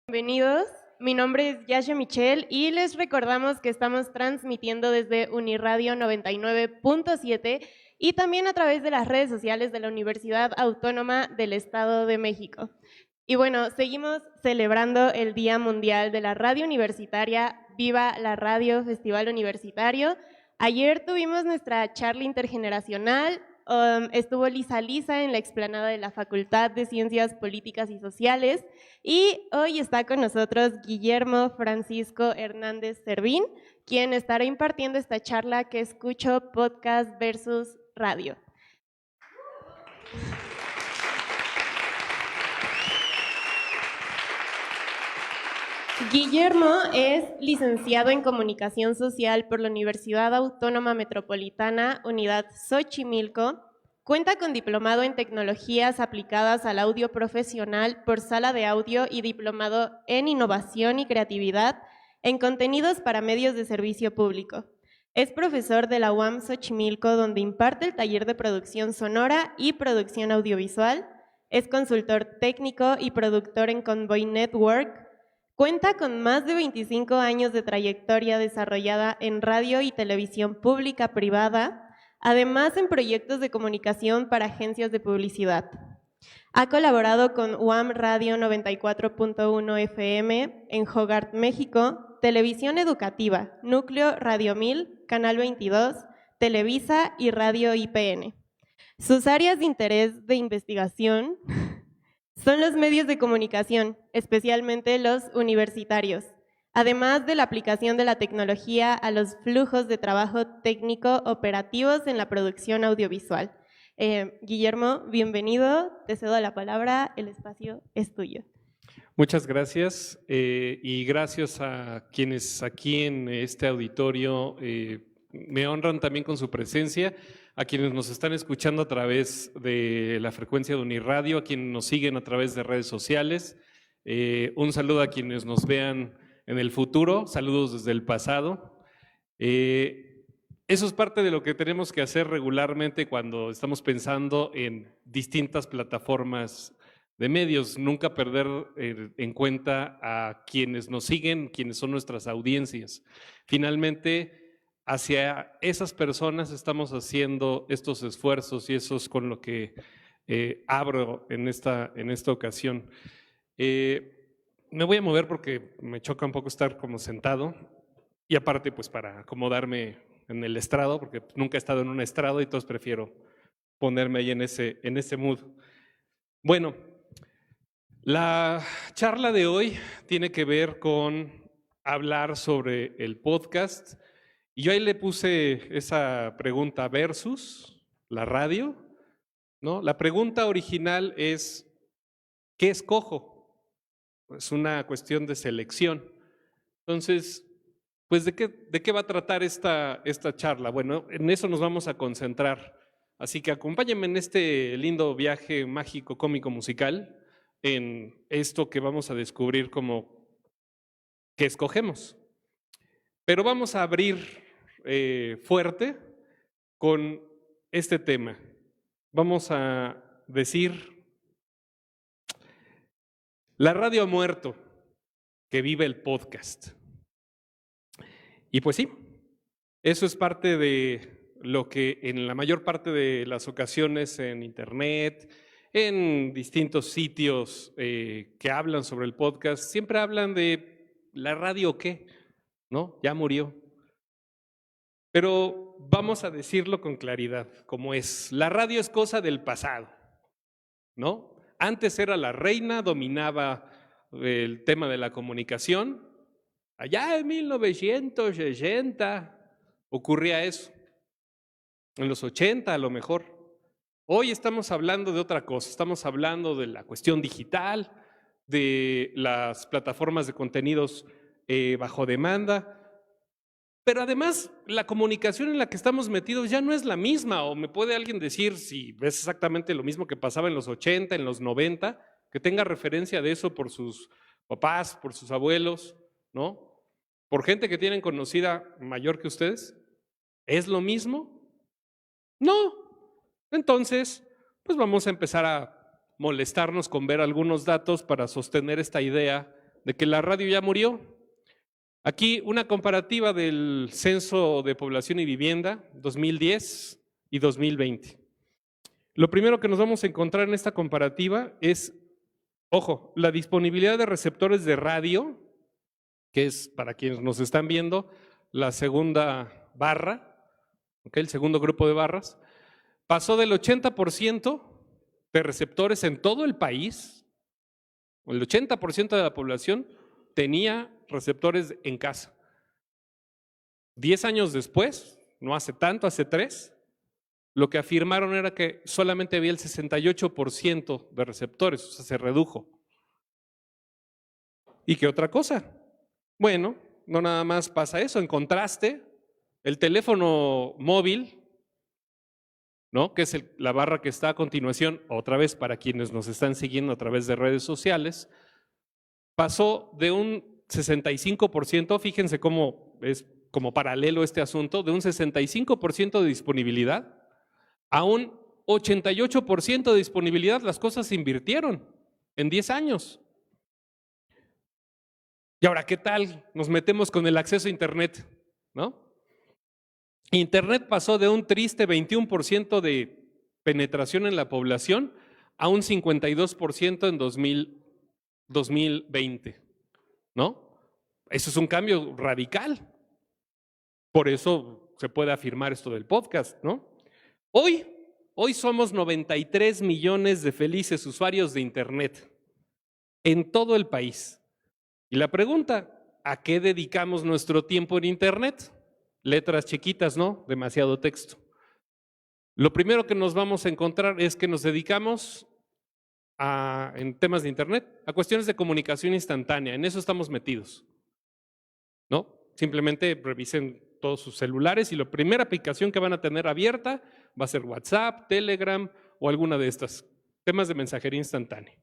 Bienvenidos, mi nombre es Yasha Michelle y les recordamos que estamos transmitiendo desde Uniradio 99.7 y también a través de las redes sociales de la Universidad Autónoma del Estado de México. Y bueno, seguimos celebrando el Día Mundial de la Radio Universitaria, Viva la Radio Festival Universitario. Ayer tuvimos nuestra charla intergeneracional. Estuvo Lisa en la explanada de la Facultad de Ciencias Políticas y Sociales y hoy está con nosotros Guillermo Francisco Hernández Servín, quien estará impartiendo esta charla que escucho podcast versus radio. Guillermo es licenciado en Comunicación Social por la Universidad Autónoma Metropolitana, Unidad Xochimilco. Cuenta con diplomado en Tecnologías aplicadas al audio profesional por Sala de Audio y diplomado en Innovación y Creatividad en contenidos para medios de servicio público. Es profesor de la UAM Xochimilco, donde imparte el taller de producción sonora y producción audiovisual. Es consultor técnico y productor en Convoy Network. Cuenta con más de 25 años de trayectoria desarrollada en radio y televisión pública privada, además en proyectos de comunicación para agencias de publicidad. Ha colaborado con UAM Radio 94.1 FM en Hogarth, México, Televisión Educativa, Núcleo Radio 1000, Canal 22, Televisa y Radio IPN. Sus áreas de interés de investigación son los medios de comunicación, especialmente los universitarios, además de la aplicación de la tecnología a los flujos de trabajo técnico operativos en la producción audiovisual. Guillermo, bienvenido, te cedo la palabra, el espacio es tuyo. Muchas gracias y gracias a quienes aquí en este auditorio me honran también con su presencia, a quienes nos están escuchando a través de la frecuencia de Uniradio, a quienes nos siguen a través de redes sociales. Un saludo a quienes nos vean en el futuro, saludos desde el pasado. Eso es parte de lo que tenemos que hacer regularmente cuando estamos pensando en distintas plataformas de medios, nunca perder en cuenta a quienes nos siguen, quienes son nuestras audiencias. Finalmente, hacia esas personas estamos haciendo estos esfuerzos y eso es con lo que abro en esta ocasión. Me voy a mover porque me choca un poco estar como sentado y aparte pues para acomodarme en el estrado, porque nunca he estado en un estrado y entonces prefiero ponerme ahí en ese mood. Bueno, la charla de hoy tiene que ver con hablar sobre el podcast y yo ahí le puse esa pregunta versus la radio, ¿no? La pregunta original es, ¿qué escojo? Es una cuestión de selección. Entonces, pues ¿de qué va a tratar esta charla? Bueno, en eso nos vamos a concentrar. Así que acompáñenme en este lindo viaje mágico, cómico, musical, en esto que vamos a descubrir como ¿qué escogemos? Pero vamos a abrir fuerte con este tema. Vamos a decir, la radio ha muerto, que vive el podcast. Y pues sí, eso es parte de lo que en la mayor parte de las ocasiones en internet, en distintos sitios que hablan sobre el podcast, siempre hablan de la radio qué, ¿no? Ya murió. Pero vamos a decirlo con claridad, como es. La radio es cosa del pasado, ¿no? Antes era la reina, dominaba el tema de la comunicación. Allá en 1960 ocurría eso. En los 80 a lo mejor. Hoy estamos hablando de otra cosa, estamos hablando de la cuestión digital, de las plataformas de contenidos bajo demanda, pero además la comunicación en la que estamos metidos ya no es la misma, o me puede alguien decir si es exactamente lo mismo que pasaba en los 80, en los 90, que tenga referencia de eso por sus papás, por sus abuelos, ¿no? Por gente que tienen conocida mayor que ustedes. ¿Es lo mismo? No. Entonces, pues vamos a empezar a molestarnos con ver algunos datos para sostener esta idea de que la radio ya murió. Aquí una comparativa del Censo de Población y Vivienda 2010 y 2020. Lo primero que nos vamos a encontrar en esta comparativa es, ojo, la disponibilidad de receptores de radio, que es, para quienes nos están viendo, la segunda barra, ¿okay? El segundo grupo de barras, pasó del 80% de receptores en todo el país, el 80% de la población tenía receptores en casa. 10 años después, no hace tanto, hace 3, lo que afirmaron era que solamente había el 68% de receptores, o sea, se redujo. ¿Y qué otra cosa? Bueno, no nada más pasa eso. En contraste, el teléfono móvil, ¿no? Que es la barra que está a continuación, otra vez para quienes nos están siguiendo a través de redes sociales, pasó de un 65%, fíjense cómo es como paralelo este asunto, de un 65% de disponibilidad a un 88% de disponibilidad. Las cosas se invirtieron en 10 años. Y ahora, ¿qué tal? Nos metemos con el acceso a Internet, ¿no? Internet pasó de un triste 21% de penetración en la población a un 52% en 2020, ¿no? Eso es un cambio radical. Por eso se puede afirmar esto del podcast, ¿no? Hoy somos 93 millones de felices usuarios de Internet en todo el país. Y la pregunta, ¿a qué dedicamos nuestro tiempo en Internet? Letras chiquitas, ¿no? Demasiado texto. Lo primero que nos vamos a encontrar es que nos dedicamos en temas de Internet a cuestiones de comunicación instantánea. En eso estamos metidos, ¿no? Simplemente revisen todos sus celulares y la primera aplicación que van a tener abierta va a ser WhatsApp, Telegram o alguna de estas. Temas de mensajería instantánea.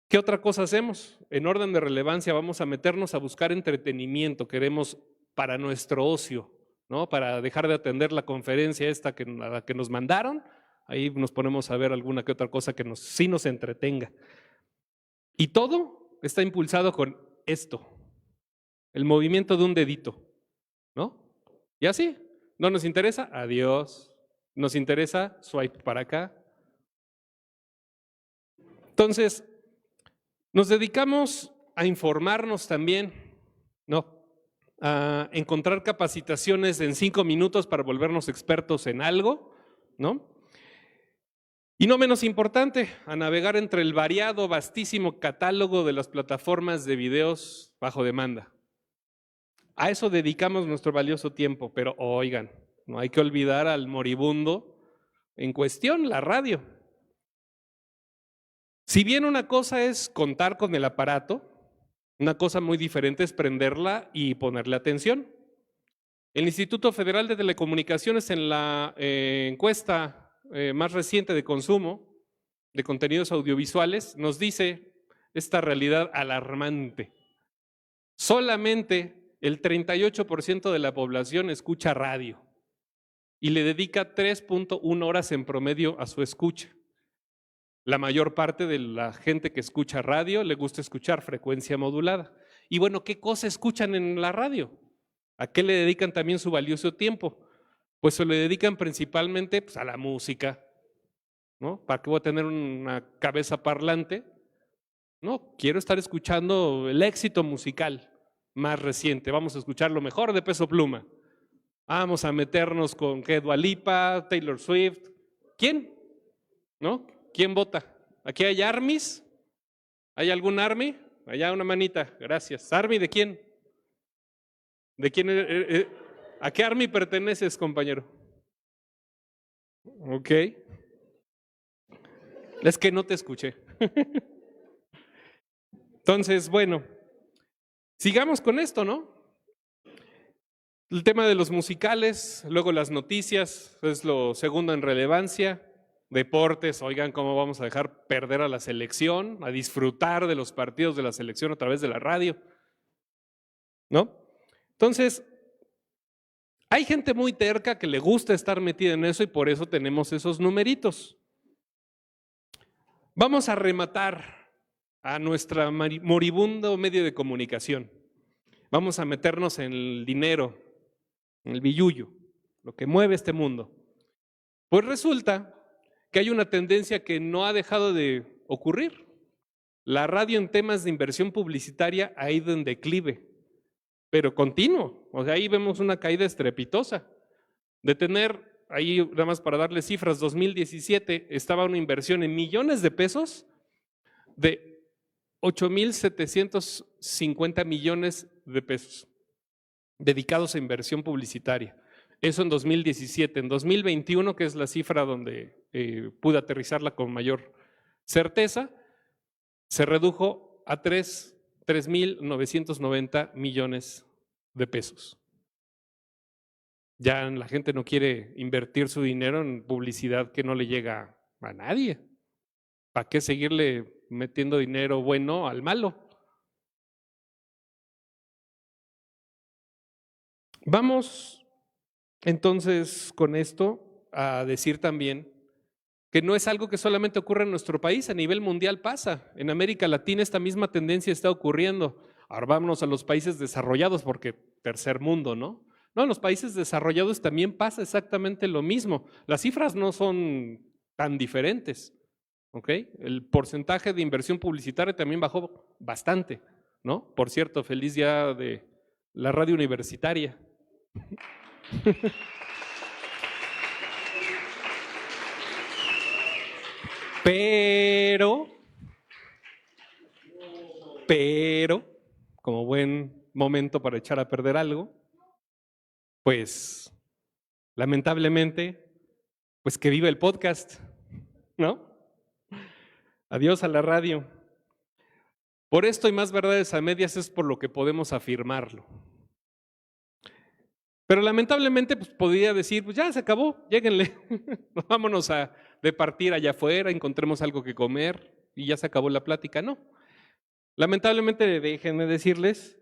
¿Qué otra cosa hacemos? En orden de relevancia vamos a meternos a buscar entretenimiento. Queremos para nuestro ocio, ¿no? Para dejar de atender la conferencia esta a la que nos mandaron, ahí nos ponemos a ver alguna que otra cosa que sí nos entretenga. Y todo está impulsado con esto, el movimiento de un dedito, ¿no? Y así, ¿no nos interesa? Adiós. ¿Nos interesa? Swipe para acá. Entonces, nos dedicamos a informarnos también, ¿no? A encontrar capacitaciones en 5 minutos para volvernos expertos en algo, ¿no? Y no menos importante, a navegar entre el variado, vastísimo catálogo de las plataformas de videos bajo demanda. A eso dedicamos nuestro valioso tiempo, pero oigan, no hay que olvidar al moribundo en cuestión, la radio. Si bien una cosa es contar con el aparato, una cosa muy diferente es prenderla y ponerle atención. El Instituto Federal de Telecomunicaciones en la encuesta más reciente de consumo de contenidos audiovisuales nos dice esta realidad alarmante. Solamente el 38% de la población escucha radio y le dedica 3.1 horas en promedio a su escucha. La mayor parte de la gente que escucha radio le gusta escuchar frecuencia modulada. Y bueno, ¿qué cosa escuchan en la radio? ¿A qué le dedican también su valioso tiempo? Pues se le dedican principalmente pues, a la música, ¿no? ¿Para qué voy a tener una cabeza parlante? No, quiero estar escuchando el éxito musical más reciente. Vamos a escuchar lo mejor de Peso Pluma. Vamos a meternos con Dua Lipa, Taylor Swift. ¿Quién? ¿No? ¿Quién vota? ¿Aquí hay armies? ¿Hay algún army? Allá una manita, gracias. ¿Army de quién? ¿De quién? ¿A qué army perteneces, compañero? Ok. Es que no te escuché. Entonces, bueno, sigamos con esto, ¿no? El tema de los musicales, luego las noticias, es lo segundo en relevancia. Deportes, oigan, ¿cómo vamos a dejar perder a la selección? A disfrutar de los partidos de la selección a través de la radio, ¿no? Entonces, hay gente muy terca que le gusta estar metida en eso y por eso tenemos esos numeritos. Vamos a rematar a nuestro moribundo medio de comunicación. Vamos a meternos en el dinero, en el billullo, lo que mueve este mundo. Pues resulta que hay una tendencia que no ha dejado de ocurrir. La radio en temas de inversión publicitaria ha ido en declive, pero continuo. O sea, ahí vemos una caída estrepitosa. De tener, ahí nada más para darle cifras, 2017 estaba una inversión en millones de pesos de 8,750 millones de pesos dedicados a inversión publicitaria. Eso en 2017. En 2021, que es la cifra donde pude aterrizarla con mayor certeza, se redujo a 3,990 millones de pesos. Ya la gente no quiere invertir su dinero en publicidad que no le llega a nadie. ¿Para qué seguirle metiendo dinero bueno al malo? Vamos entonces con esto a decir también que no es algo que solamente ocurre en nuestro país, a nivel mundial pasa. En América Latina esta misma tendencia está ocurriendo. Ahora vámonos a los países desarrollados porque tercer mundo, ¿no? No, en los países desarrollados también pasa exactamente lo mismo. Las cifras no son tan diferentes, ¿ok? El porcentaje de inversión publicitaria también bajó bastante, ¿no? Por cierto, feliz día de la radio universitaria. Pero, como buen momento para echar a perder algo, pues, lamentablemente, pues que viva el podcast, ¿no? Adiós a la radio. Por esto y más verdades a medias es por lo que podemos afirmarlo. Pero lamentablemente, pues podría decir, pues ya se acabó, lléguenle, vámonos de partir allá afuera, encontremos algo que comer y ya se acabó la plática. No. Lamentablemente, déjenme decirles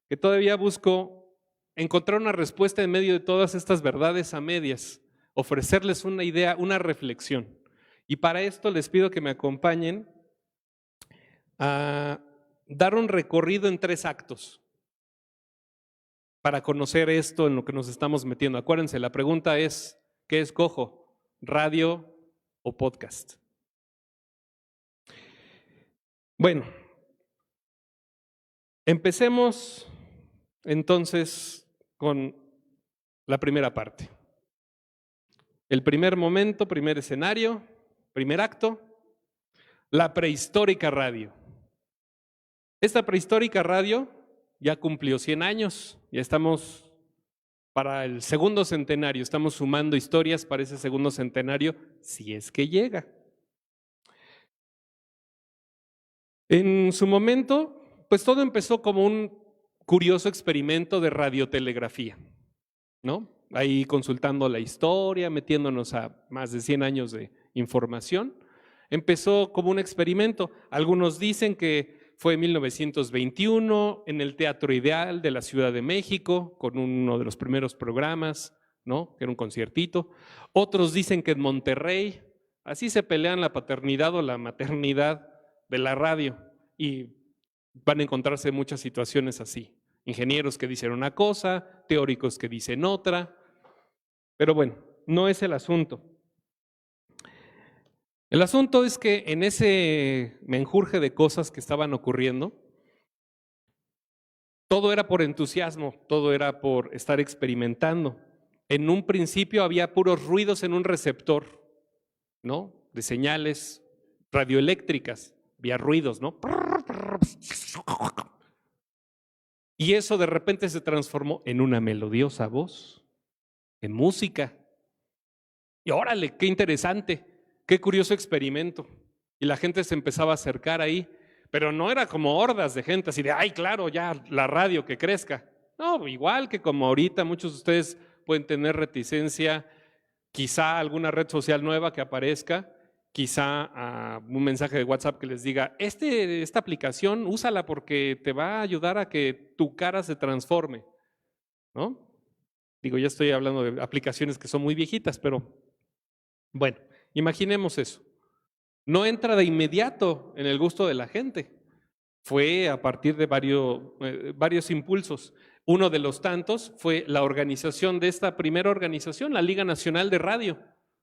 que todavía busco encontrar una respuesta en medio de todas estas verdades a medias, ofrecerles una idea, una reflexión. Y para esto les pido que me acompañen a dar un recorrido en 3 actos para conocer esto en lo que nos estamos metiendo. Acuérdense, la pregunta es, ¿qué escojo? ¿Radio o podcast? Bueno, empecemos entonces con la primera parte. El primer momento, primer escenario, primer acto, la prehistórica radio. Esta prehistórica radio ya cumplió 100 años, ya estamos para el segundo centenario, estamos sumando historias para ese segundo centenario, si es que llega. En su momento, pues todo empezó como un curioso experimento de radiotelegrafía, ¿no? Ahí consultando la historia, metiéndonos a más de 100 años de información. Empezó como un experimento. Algunos dicen que fue en 1921 en el Teatro Ideal de la Ciudad de México, con uno de los primeros programas, ¿no? Que era un conciertito. Otros dicen que en Monterrey, así se pelean la paternidad o la maternidad de la radio, y van a encontrarse muchas situaciones así. Ingenieros que dicen una cosa, teóricos que dicen otra, pero bueno, no es el asunto. El asunto es que en ese menjurje de cosas que estaban ocurriendo, todo era por entusiasmo, todo era por estar experimentando. En un principio había puros ruidos en un receptor, ¿no? De señales radioeléctricas, había ruidos, ¿no? Y eso de repente se transformó en una melodiosa voz, en música. Y órale, qué interesante. Qué curioso experimento. Y la gente se empezaba a acercar ahí, pero no era como hordas de gente así de, ay, claro, ya la radio que crezca. No, igual que como ahorita muchos de ustedes pueden tener reticencia, quizá alguna red social nueva que aparezca, quizá un mensaje de WhatsApp que les diga, esta aplicación, úsala porque te va a ayudar a que tu cara se transforme, ¿no? Digo, ya estoy hablando de aplicaciones que son muy viejitas, pero bueno. Imaginemos eso. No entra de inmediato en el gusto de la gente. fue a partir de varios impulsos. Uno de los tantos fue la organización de esta primera organización, la Liga Nacional de Radio.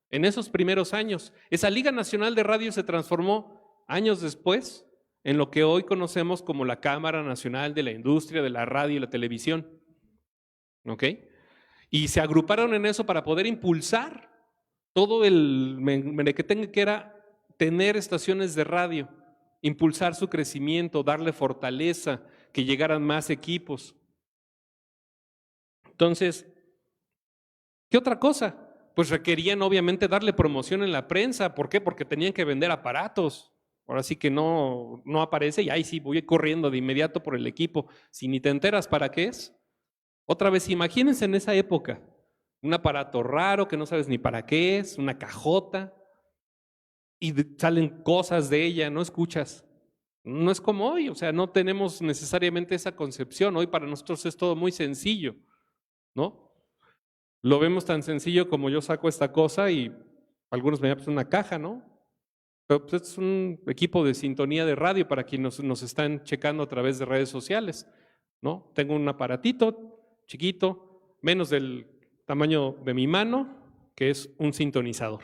En esos primeros años, esa Liga Nacional de Radio se transformó años después en lo que hoy conocemos como la Cámara Nacional de la Industria de la Radio y la Televisión. ¿Ok? Y se agruparon en eso para poder impulsar todo el merequetengue que era tener estaciones de radio, impulsar su crecimiento, darle fortaleza, que llegaran más equipos. Entonces, ¿qué otra cosa? Pues requerían obviamente darle promoción en la prensa. ¿Por qué? Porque tenían que vender aparatos. Ahora sí que no aparece y ahí sí voy corriendo de inmediato por el equipo. Si ni te enteras para qué es. Otra vez, imagínense en esa época, un aparato raro que no sabes ni para qué es, una cajota, y salen cosas de ella, no escuchas. No es como hoy, o sea, no tenemos necesariamente esa concepción. Hoy para nosotros es todo muy sencillo, ¿no? Lo vemos tan sencillo como yo saco esta cosa y algunos me llaman una caja, ¿no? Pero pues es un equipo de sintonía de radio para quienes nos están checando a través de redes sociales, ¿no? Tengo un aparatito chiquito, menos del tamaño de mi mano, que es un sintonizador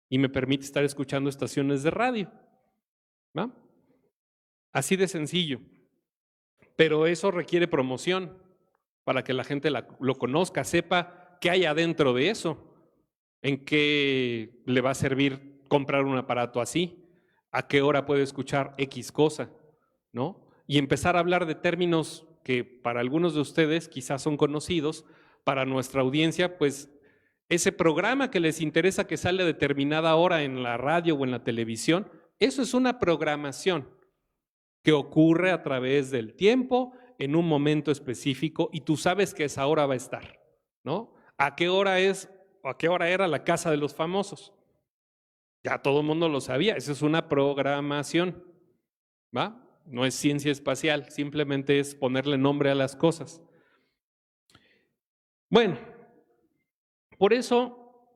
y me permite estar escuchando estaciones de radio, ¿no? Así de sencillo, pero eso requiere promoción para que la gente lo conozca, sepa qué hay adentro de eso, en qué le va a servir comprar un aparato así, a qué hora puede escuchar X cosa, ¿no? Y empezar a hablar de términos que para algunos de ustedes quizás son conocidos, para nuestra audiencia, pues ese programa que les interesa que sale a determinada hora en la radio o en la televisión, eso es una programación que ocurre a través del tiempo, en un momento específico, y tú sabes que esa hora va a estar, ¿no? ¿A qué hora es o a qué hora era la Casa de los Famosos? Ya todo el mundo lo sabía, eso es una programación, ¿va? No es ciencia espacial, simplemente es ponerle nombre a las cosas. Bueno, por eso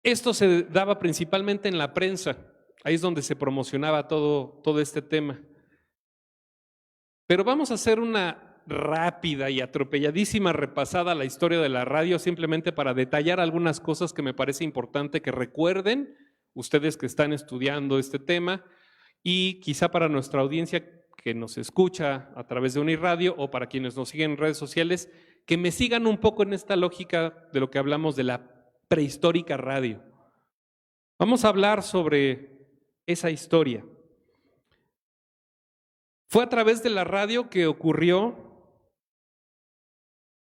esto se daba principalmente en la prensa, ahí es donde se promocionaba todo este tema. Pero vamos a hacer una rápida y atropelladísima repasada a la historia de la radio, simplemente para detallar algunas cosas que me parece importante que recuerden ustedes que están estudiando este tema y quizá para nuestra audiencia que nos escucha a través de Uniradio o para quienes nos siguen en redes sociales, que me sigan un poco en esta lógica de lo que hablamos de la prehistórica radio. Vamos a hablar sobre esa historia. Fue a través de la radio que ocurrió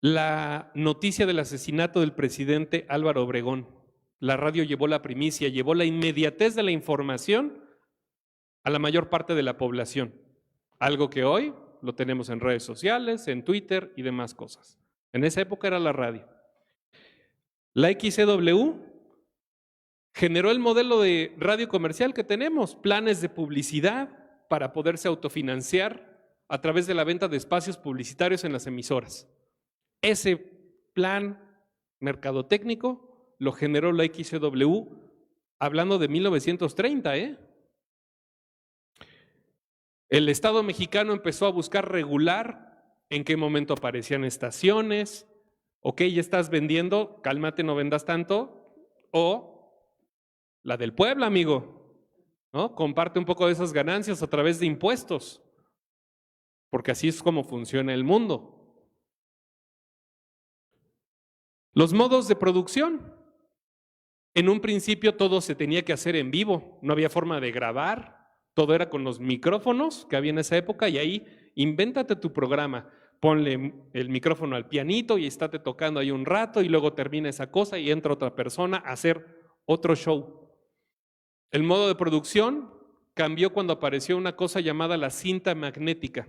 la noticia del asesinato del presidente Álvaro Obregón. La radio llevó la primicia, llevó la inmediatez de la información a la mayor parte de la población. Algo que hoy lo tenemos en redes sociales, en Twitter y demás cosas. En esa época era la radio. La XCW generó el modelo de radio comercial que tenemos, planes de publicidad para poderse autofinanciar a través de la venta de espacios publicitarios en las emisoras. Ese plan mercadotécnico lo generó la XCW hablando de 1930, El Estado mexicano empezó a buscar regular en qué momento aparecían estaciones. Ok, ya estás vendiendo, cálmate, no vendas tanto. O la del pueblo, amigo, ¿no? Comparte un poco de esas ganancias a través de impuestos, porque así es como funciona el mundo. Los modos de producción. En un principio todo se tenía que hacer en vivo, no había forma de grabar, todo era con los micrófonos que había en esa época y ahí invéntate tu programa, ponle el micrófono al pianito y estate tocando ahí un rato y luego termina esa cosa y entra otra persona a hacer otro show. El modo de producción cambió cuando apareció una cosa llamada la cinta magnética,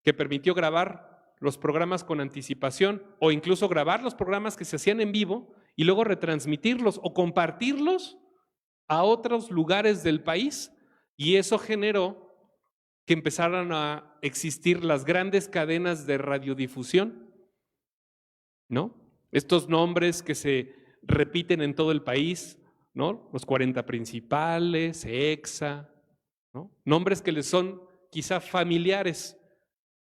que permitió grabar los programas con anticipación o incluso grabar los programas que se hacían en vivo y luego retransmitirlos o compartirlos a otros lugares del país. Y eso generó que empezaran a existir las grandes cadenas de radiodifusión, ¿no? Estos nombres que se repiten en todo el país, ¿no? Los 40 principales, EXA, ¿no? Nombres que les son quizá familiares,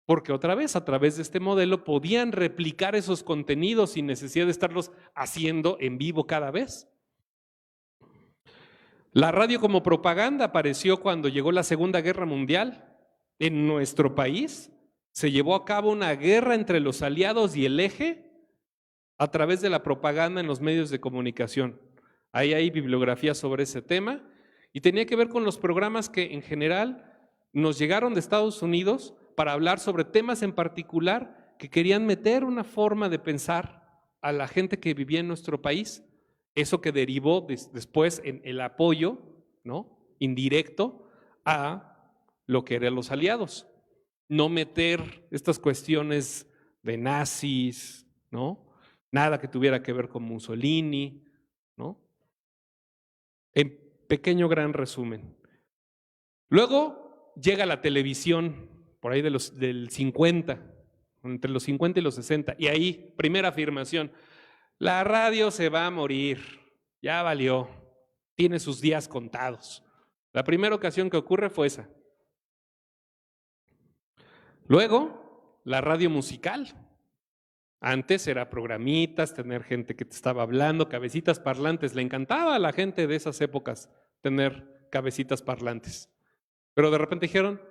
porque otra vez a través de este modelo podían replicar esos contenidos sin necesidad de estarlos haciendo en vivo cada vez. La radio como propaganda apareció cuando llegó la Segunda Guerra Mundial. En nuestro país se llevó a cabo una guerra entre los aliados y el eje a través de la propaganda en los medios de comunicación. Ahí hay bibliografía sobre ese tema y tenía que ver con los programas que en general nos llegaron de Estados Unidos para hablar sobre temas en particular que querían meter una forma de pensar a la gente que vivía en nuestro país. Eso que derivó después en el apoyo, ¿no?, indirecto a lo que eran los aliados. No meter estas cuestiones de nazis, ¿no? Nada que tuviera que ver con Mussolini, ¿no? En pequeño gran resumen. Luego llega la televisión, por ahí del 50, entre los 50 y los 60, y ahí, primera afirmación, la radio se va a morir, ya valió, tiene sus días contados. La primera ocasión que ocurre fue esa. Luego, la radio musical. Antes era programitas, tener gente que te estaba hablando, cabecitas parlantes. Le encantaba a la gente de esas épocas tener cabecitas parlantes. Pero de repente dijeron,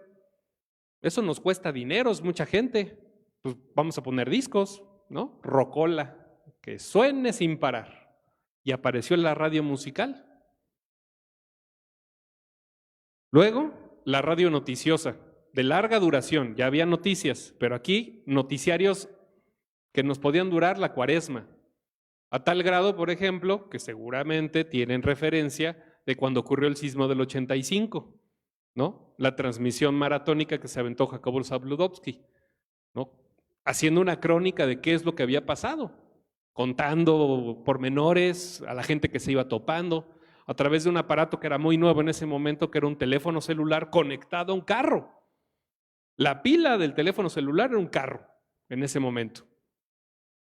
eso nos cuesta dineros, mucha gente, pues vamos a poner discos, ¿no? Rocola, que suene sin parar. Y apareció la radio musical. Luego, la radio noticiosa, de larga duración. Ya había noticias, pero aquí noticiarios que nos podían durar la cuaresma. A tal grado, por ejemplo, que seguramente tienen referencia de cuando ocurrió el sismo del 85, ¿no? La transmisión maratónica que se aventó Jacobo Zabludovsky, ¿no? Haciendo una crónica de qué es lo que había pasado, contando pormenores a la gente que se iba topando, a través de un aparato que era muy nuevo en ese momento, que era un teléfono celular conectado a un carro. La pila del teléfono celular era un carro en ese momento.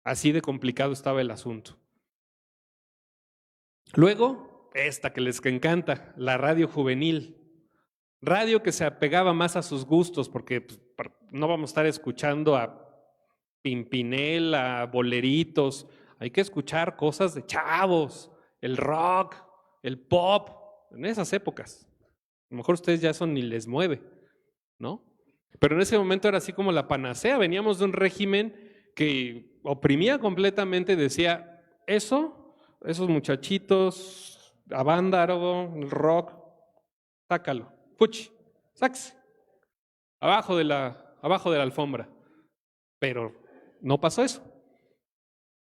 Así de complicado estaba el asunto. Luego, esta que les encanta, la radio juvenil. Radio que se apegaba más a sus gustos, porque pues, no vamos a estar escuchando a Pimpinela, a boleritos. Hay que escuchar cosas de chavos, el rock, el pop, en esas épocas. A lo mejor ustedes ya eso ni les mueve, ¿no? Pero en ese momento era así como la panacea. Veníamos de un régimen que oprimía completamente, decía, esos muchachitos, Avándaro, el rock, sácalo, fuchi, sáquese, abajo de la alfombra. Pero no pasó eso.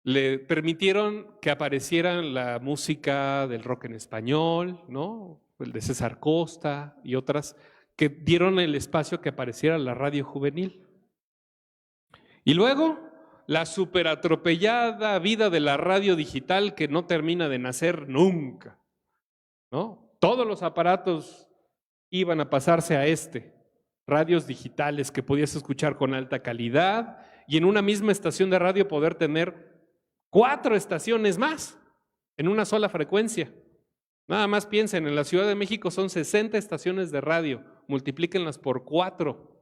Le permitieron que apareciera la música del rock en español, ¿no? El de César Costa y otras, que dieron el espacio que apareciera la radio juvenil. Y luego, la superatropellada vida de la radio digital que no termina de nacer nunca, ¿no? Todos los aparatos iban a pasarse a radios digitales que podías escuchar con alta calidad y en una misma estación de radio poder tener 4 estaciones más en una sola frecuencia. Nada más piensen, en la Ciudad de México son 60 estaciones de radio, multiplíquenlas por 4.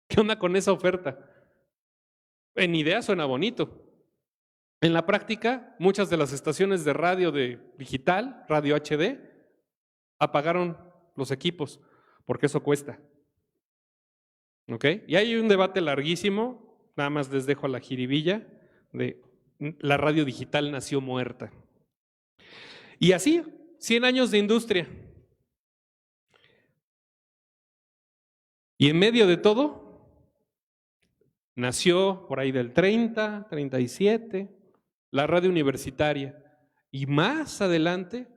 ¿Qué onda con esa oferta? En idea suena bonito. En la práctica, muchas de las estaciones de radio digital, radio HD, apagaron los equipos, porque eso cuesta. ¿Ok? Y hay un debate larguísimo, nada más les dejo a la jiribilla, de la radio digital nació muerta. Y así, 100 años de industria. Y en medio de todo, nació por ahí del 30, 37, la radio universitaria. Y más adelante,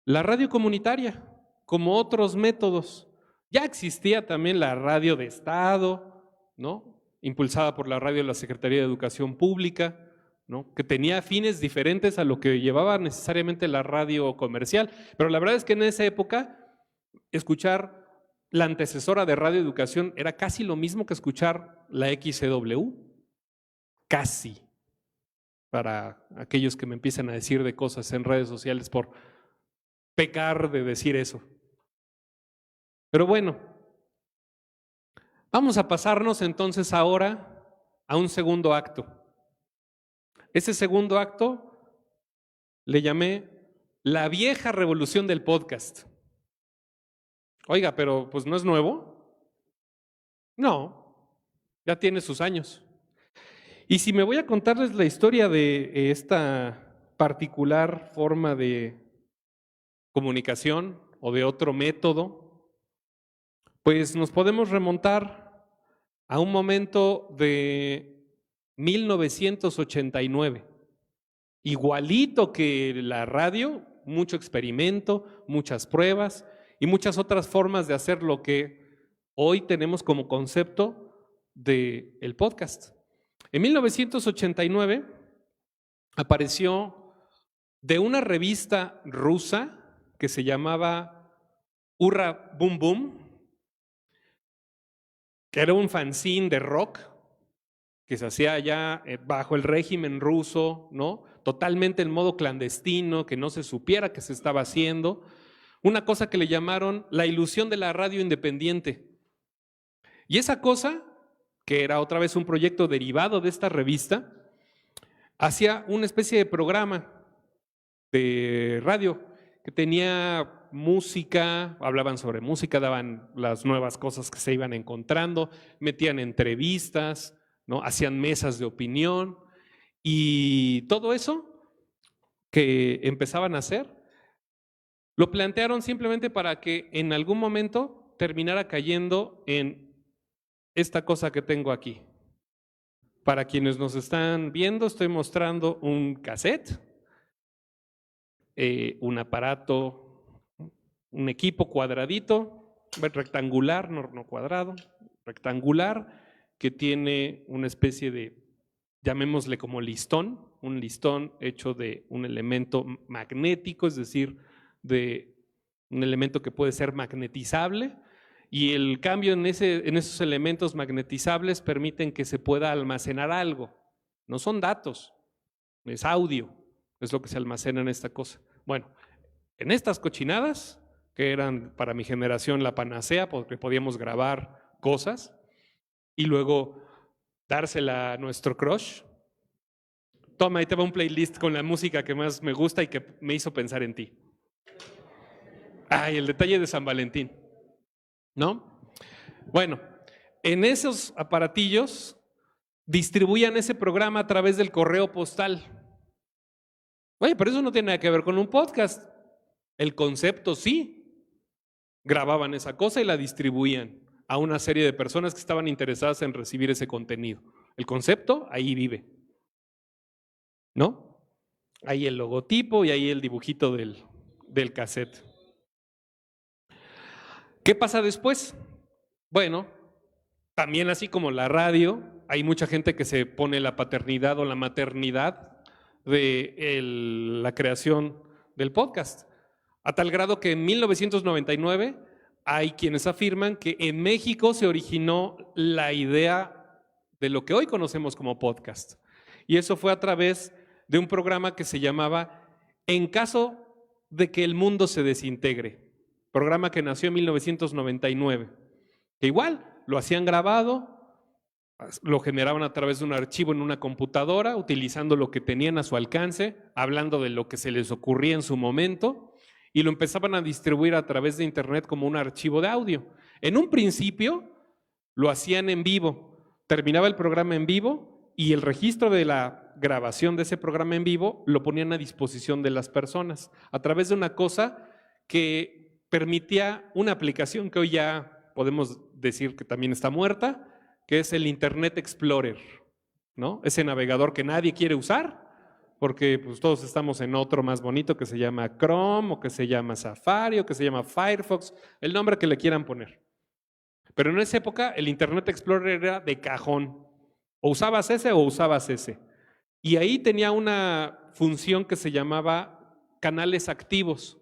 la radio comunitaria, como otros métodos. Ya existía también la radio de Estado, ¿no? Impulsada por la radio de la Secretaría de Educación Pública, ¿no? Que tenía fines diferentes a lo que llevaba necesariamente la radio comercial. Pero la verdad es que en esa época, escuchar la antecesora de Radio Educación era casi lo mismo que escuchar la XCW. Casi. Para aquellos que me empiezan a decir de cosas en redes sociales por pecar de decir eso. Pero bueno, vamos a pasarnos entonces ahora a un segundo acto. Ese segundo acto le llamé la vieja revolución del podcast. Oiga, pero pues ¿no es nuevo? No, ya tiene sus años. Y si me voy a contarles la historia de esta particular forma de comunicación o de otro método, pues nos podemos remontar a un momento de 1989. Igualito que la radio, mucho experimento, muchas pruebas y muchas otras formas de hacer lo que hoy tenemos como concepto del podcast. En 1989 apareció de una revista rusa que se llamaba Hurra Boom Boom, que era un fanzine de rock que se hacía allá bajo el régimen ruso, ¿no? Totalmente en modo clandestino, que no se supiera que se estaba haciendo. Una cosa que le llamaron la ilusión de la radio independiente. Y esa cosa, que era otra vez un proyecto derivado de esta revista, hacía una especie de programa de radio que tenía música, hablaban sobre música, daban las nuevas cosas que se iban encontrando, metían entrevistas, ¿no? Hacían mesas de opinión y todo eso que empezaban a hacer, lo plantearon simplemente para que en algún momento terminara cayendo en esta cosa que tengo aquí. Para quienes nos están viendo, estoy mostrando un cassette, un aparato, un equipo cuadradito, rectangular, no cuadrado, rectangular, que tiene una especie de, llamémosle como listón, un listón hecho de un elemento magnético, es decir, de un elemento que puede ser magnetizable, y el cambio en esos elementos magnetizables permiten que se pueda almacenar algo. No son datos, es audio, es lo que se almacena en esta cosa. Bueno, en estas cochinadas, que eran para mi generación la panacea, porque podíamos grabar cosas, y luego dársela a nuestro crush. Toma, ahí te va un playlist con la música que más me gusta y que me hizo pensar en ti. Ay, el detalle de San Valentín, ¿no? Bueno, en esos aparatillos distribuían ese programa a través del correo postal. Oye, pero eso no tiene nada que ver con un podcast. El concepto sí. Grababan esa cosa y la distribuían a una serie de personas que estaban interesadas en recibir ese contenido. El concepto ahí vive, ¿no? Ahí el logotipo y ahí el dibujito del cassette. ¿Qué pasa después? Bueno, también así como la radio, hay mucha gente que se pone la paternidad o la maternidad de la creación del podcast, a tal grado que en 1999 hay quienes afirman que en México se originó la idea de lo que hoy conocemos como podcast. Y eso fue a través de un programa que se llamaba En caso de que el mundo se desintegre, programa que nació en 1999, que igual lo hacían grabado, lo generaban a través de un archivo en una computadora, utilizando lo que tenían a su alcance, hablando de lo que se les ocurría en su momento, y lo empezaban a distribuir a través de internet como un archivo de audio. En un principio lo hacían en vivo, terminaba el programa en vivo y el registro de la grabación de ese programa en vivo lo ponían a disposición de las personas a través de una cosa que permitía una aplicación que hoy ya podemos decir que también está muerta, que es el Internet Explorer, ¿no? Ese navegador que nadie quiere usar, porque pues, todos estamos en otro más bonito que se llama Chrome, o que se llama Safari, o que se llama Firefox, el nombre que le quieran poner. Pero en esa época el Internet Explorer era de cajón. O usabas ese o usabas ese. Y ahí tenía una función que se llamaba canales activos.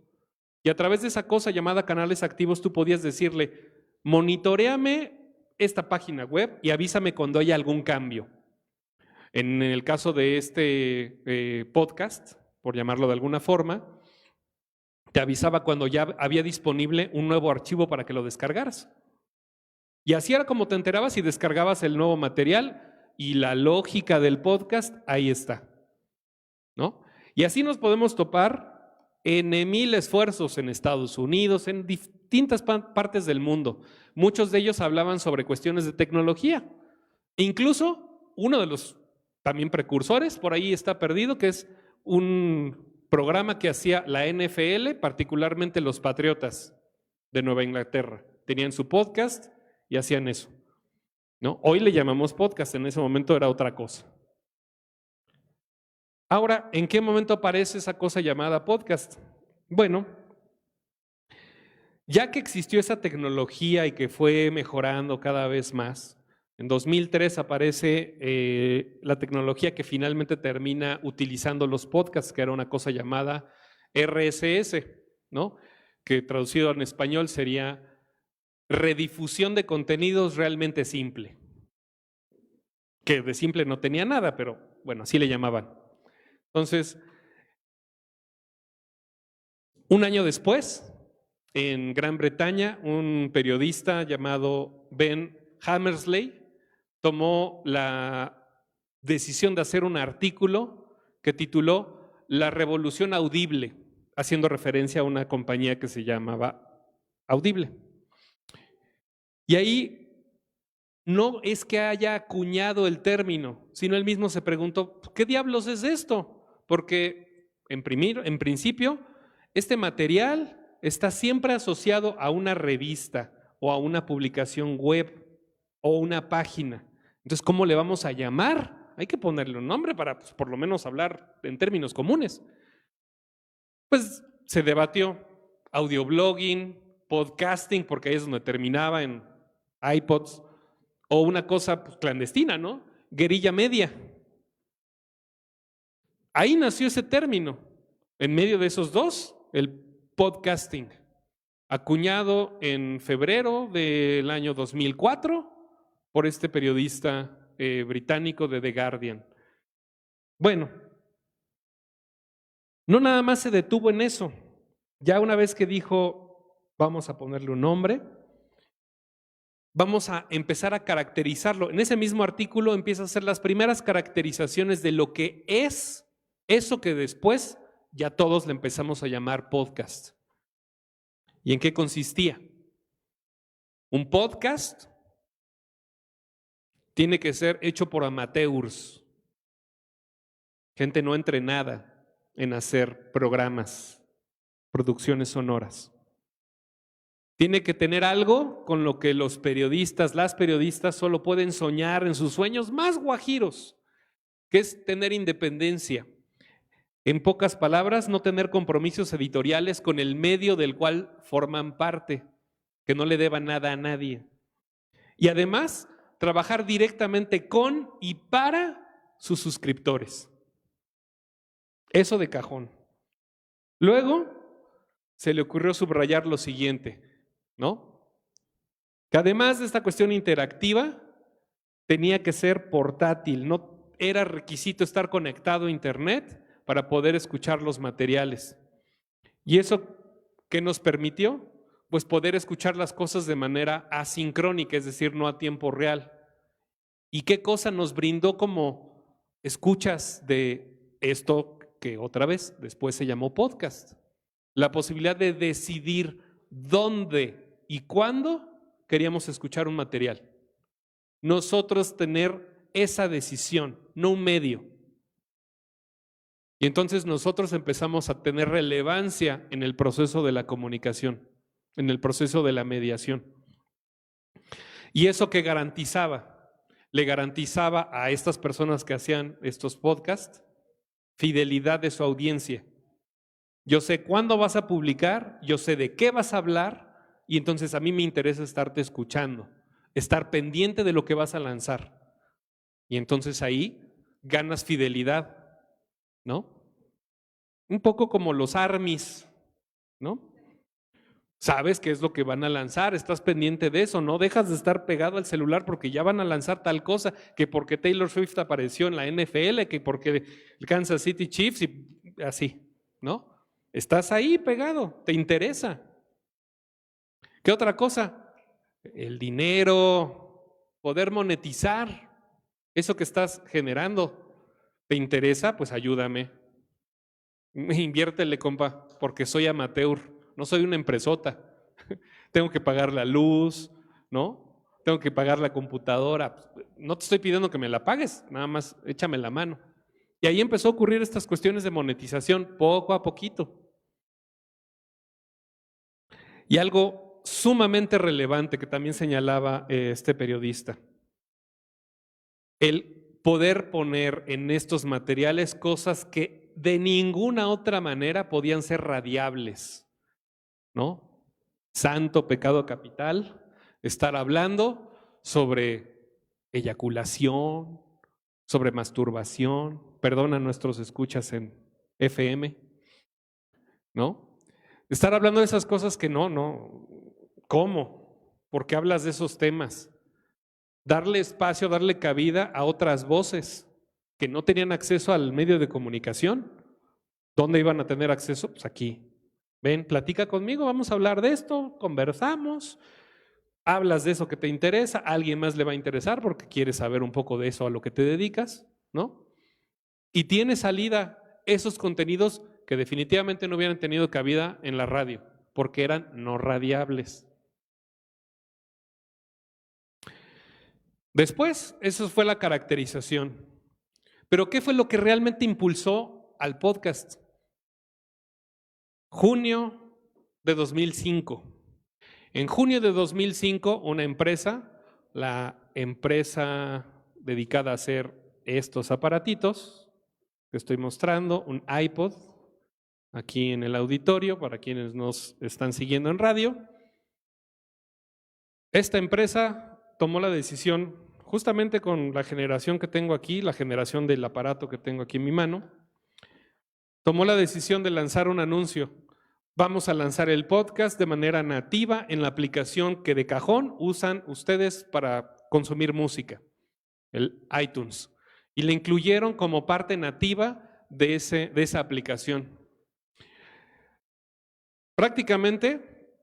Y a través de esa cosa llamada canales activos tú podías decirle, monitoréame esta página web y avísame cuando haya algún cambio. En el caso de este podcast, por llamarlo de alguna forma, te avisaba cuando ya había disponible un nuevo archivo para que lo descargaras. Y así era como te enterabas y descargabas el nuevo material, y la lógica del podcast ahí está, ¿no? Y así nos podemos topar en 1000 esfuerzos en Estados Unidos, en distintas partes del mundo. Muchos de ellos hablaban sobre cuestiones de tecnología. Incluso uno de los también precursores, por ahí está perdido, que es un programa que hacía la NFL, particularmente los Patriotas de Nueva Inglaterra. Tenían su podcast y hacían eso, ¿no? Hoy le llamamos podcast, en ese momento era otra cosa. Ahora, ¿en qué momento aparece esa cosa llamada podcast? Bueno, ya que existió esa tecnología y que fue mejorando cada vez más, en 2003 aparece la tecnología que finalmente termina utilizando los podcasts, que era una cosa llamada RSS, ¿no? Que traducido en español sería redifusión de contenidos realmente simple. Que de simple no tenía nada, pero bueno, así le llamaban. Entonces, un año después, en Gran Bretaña, un periodista llamado Ben Hammersley tomó la decisión de hacer un artículo que tituló La revolución audible, haciendo referencia a una compañía que se llamaba Audible. Y ahí no es que haya acuñado el término, sino él mismo se preguntó, ¿qué diablos es esto? Porque en principio, este material está siempre asociado a una revista o a una publicación web o una página. Entonces, ¿cómo le vamos a llamar? Hay que ponerle un nombre para por lo menos hablar en términos comunes. Pues se debatió audioblogging, podcasting, porque ahí es donde terminaba en iPods, o una cosa clandestina, ¿no? Guerrilla media. Ahí nació ese término. En medio de esos dos, el podcasting, acuñado en febrero del año 2004 por este periodista británico de The Guardian. Bueno, no nada más se detuvo en eso. Ya una vez que dijo, vamos a ponerle un nombre, vamos a empezar a caracterizarlo. En ese mismo artículo empieza a hacer las primeras caracterizaciones de lo que es eso que después ya todos le empezamos a llamar podcast. ¿Y en qué consistía? Un podcast tiene que ser hecho por amateurs, gente no entrenada en hacer programas, producciones sonoras. Tiene que tener algo con lo que los periodistas, las periodistas solo pueden soñar en sus sueños más guajiros, que es tener independencia. En pocas palabras, no tener compromisos editoriales con el medio del cual forman parte, que no le deban nada a nadie. Y además, trabajar directamente con y para sus suscriptores. Eso de cajón. Luego, se le ocurrió subrayar lo siguiente, ¿no? Que además de esta cuestión interactiva, tenía que ser portátil, no era requisito estar conectado a internet para poder escuchar los materiales. ¿Y eso qué nos permitió? Pues poder escuchar las cosas de manera asincrónica, es decir, no a tiempo real. ¿Y qué cosa nos brindó como escuchas de esto que otra vez después se llamó podcast? La posibilidad de decidir dónde y cuándo queríamos escuchar un material. Nosotros tener esa decisión, no un medio. Y entonces nosotros empezamos a tener relevancia en el proceso de la comunicación, en el proceso de la mediación. ¿Y eso qué garantizaba? Le garantizaba a estas personas que hacían estos podcasts fidelidad de su audiencia. Yo sé cuándo vas a publicar, yo sé de qué vas a hablar, y entonces a mí me interesa estarte escuchando, estar pendiente de lo que vas a lanzar. Y entonces ahí ganas fidelidad, ¿no? Un poco como los armies, ¿no? Sabes qué es lo que van a lanzar, estás pendiente de eso, no dejas de estar pegado al celular porque ya van a lanzar tal cosa, que porque Taylor Swift apareció en la NFL, que porque el Kansas City Chiefs y así, ¿no? Estás ahí pegado, te interesa. ¿Qué otra cosa? El dinero, poder monetizar eso que estás generando. ¿Te interesa? Pues ayúdame. Inviértele, compa, porque soy amateur, no soy una empresota. Tengo que pagar la luz, ¿no? Tengo que pagar la computadora. No te estoy pidiendo que me la pagues, nada más échame la mano. Y ahí empezó a ocurrir estas cuestiones de monetización poco a poquito. Y algo sumamente relevante que también señalaba este periodista, el poder poner en estos materiales cosas que de ninguna otra manera podían ser radiables, ¿no? Santo pecado capital, estar hablando sobre eyaculación, sobre masturbación, perdona a nuestros escuchas en FM, ¿no? Estar hablando de esas cosas que no, ¿cómo? ¿Por qué hablas de esos temas? Darle espacio, darle cabida a otras voces que no tenían acceso al medio de comunicación. ¿Dónde iban a tener acceso? Pues aquí. Ven, platica conmigo, vamos a hablar de esto, conversamos, hablas de eso que te interesa, a alguien más le va a interesar porque quiere saber un poco de eso a lo que te dedicas, ¿no? Y tiene salida esos contenidos que definitivamente no hubieran tenido cabida en la radio, porque eran no radiables. Después, eso fue la caracterización. Pero ¿qué fue lo que realmente impulsó al podcast? Junio de 2005. En junio de 2005, una empresa, la empresa dedicada a hacer estos aparatitos que estoy mostrando, un iPod, aquí en el auditorio, para quienes nos están siguiendo en radio. Esta empresa tomó la decisión, justamente con la generación que tengo aquí, la generación del aparato que tengo aquí en mi mano, tomó la decisión de lanzar un anuncio. Vamos a lanzar el podcast de manera nativa en la aplicación que de cajón usan ustedes para consumir música, el iTunes. Y le incluyeron como parte nativa de esa aplicación. Prácticamente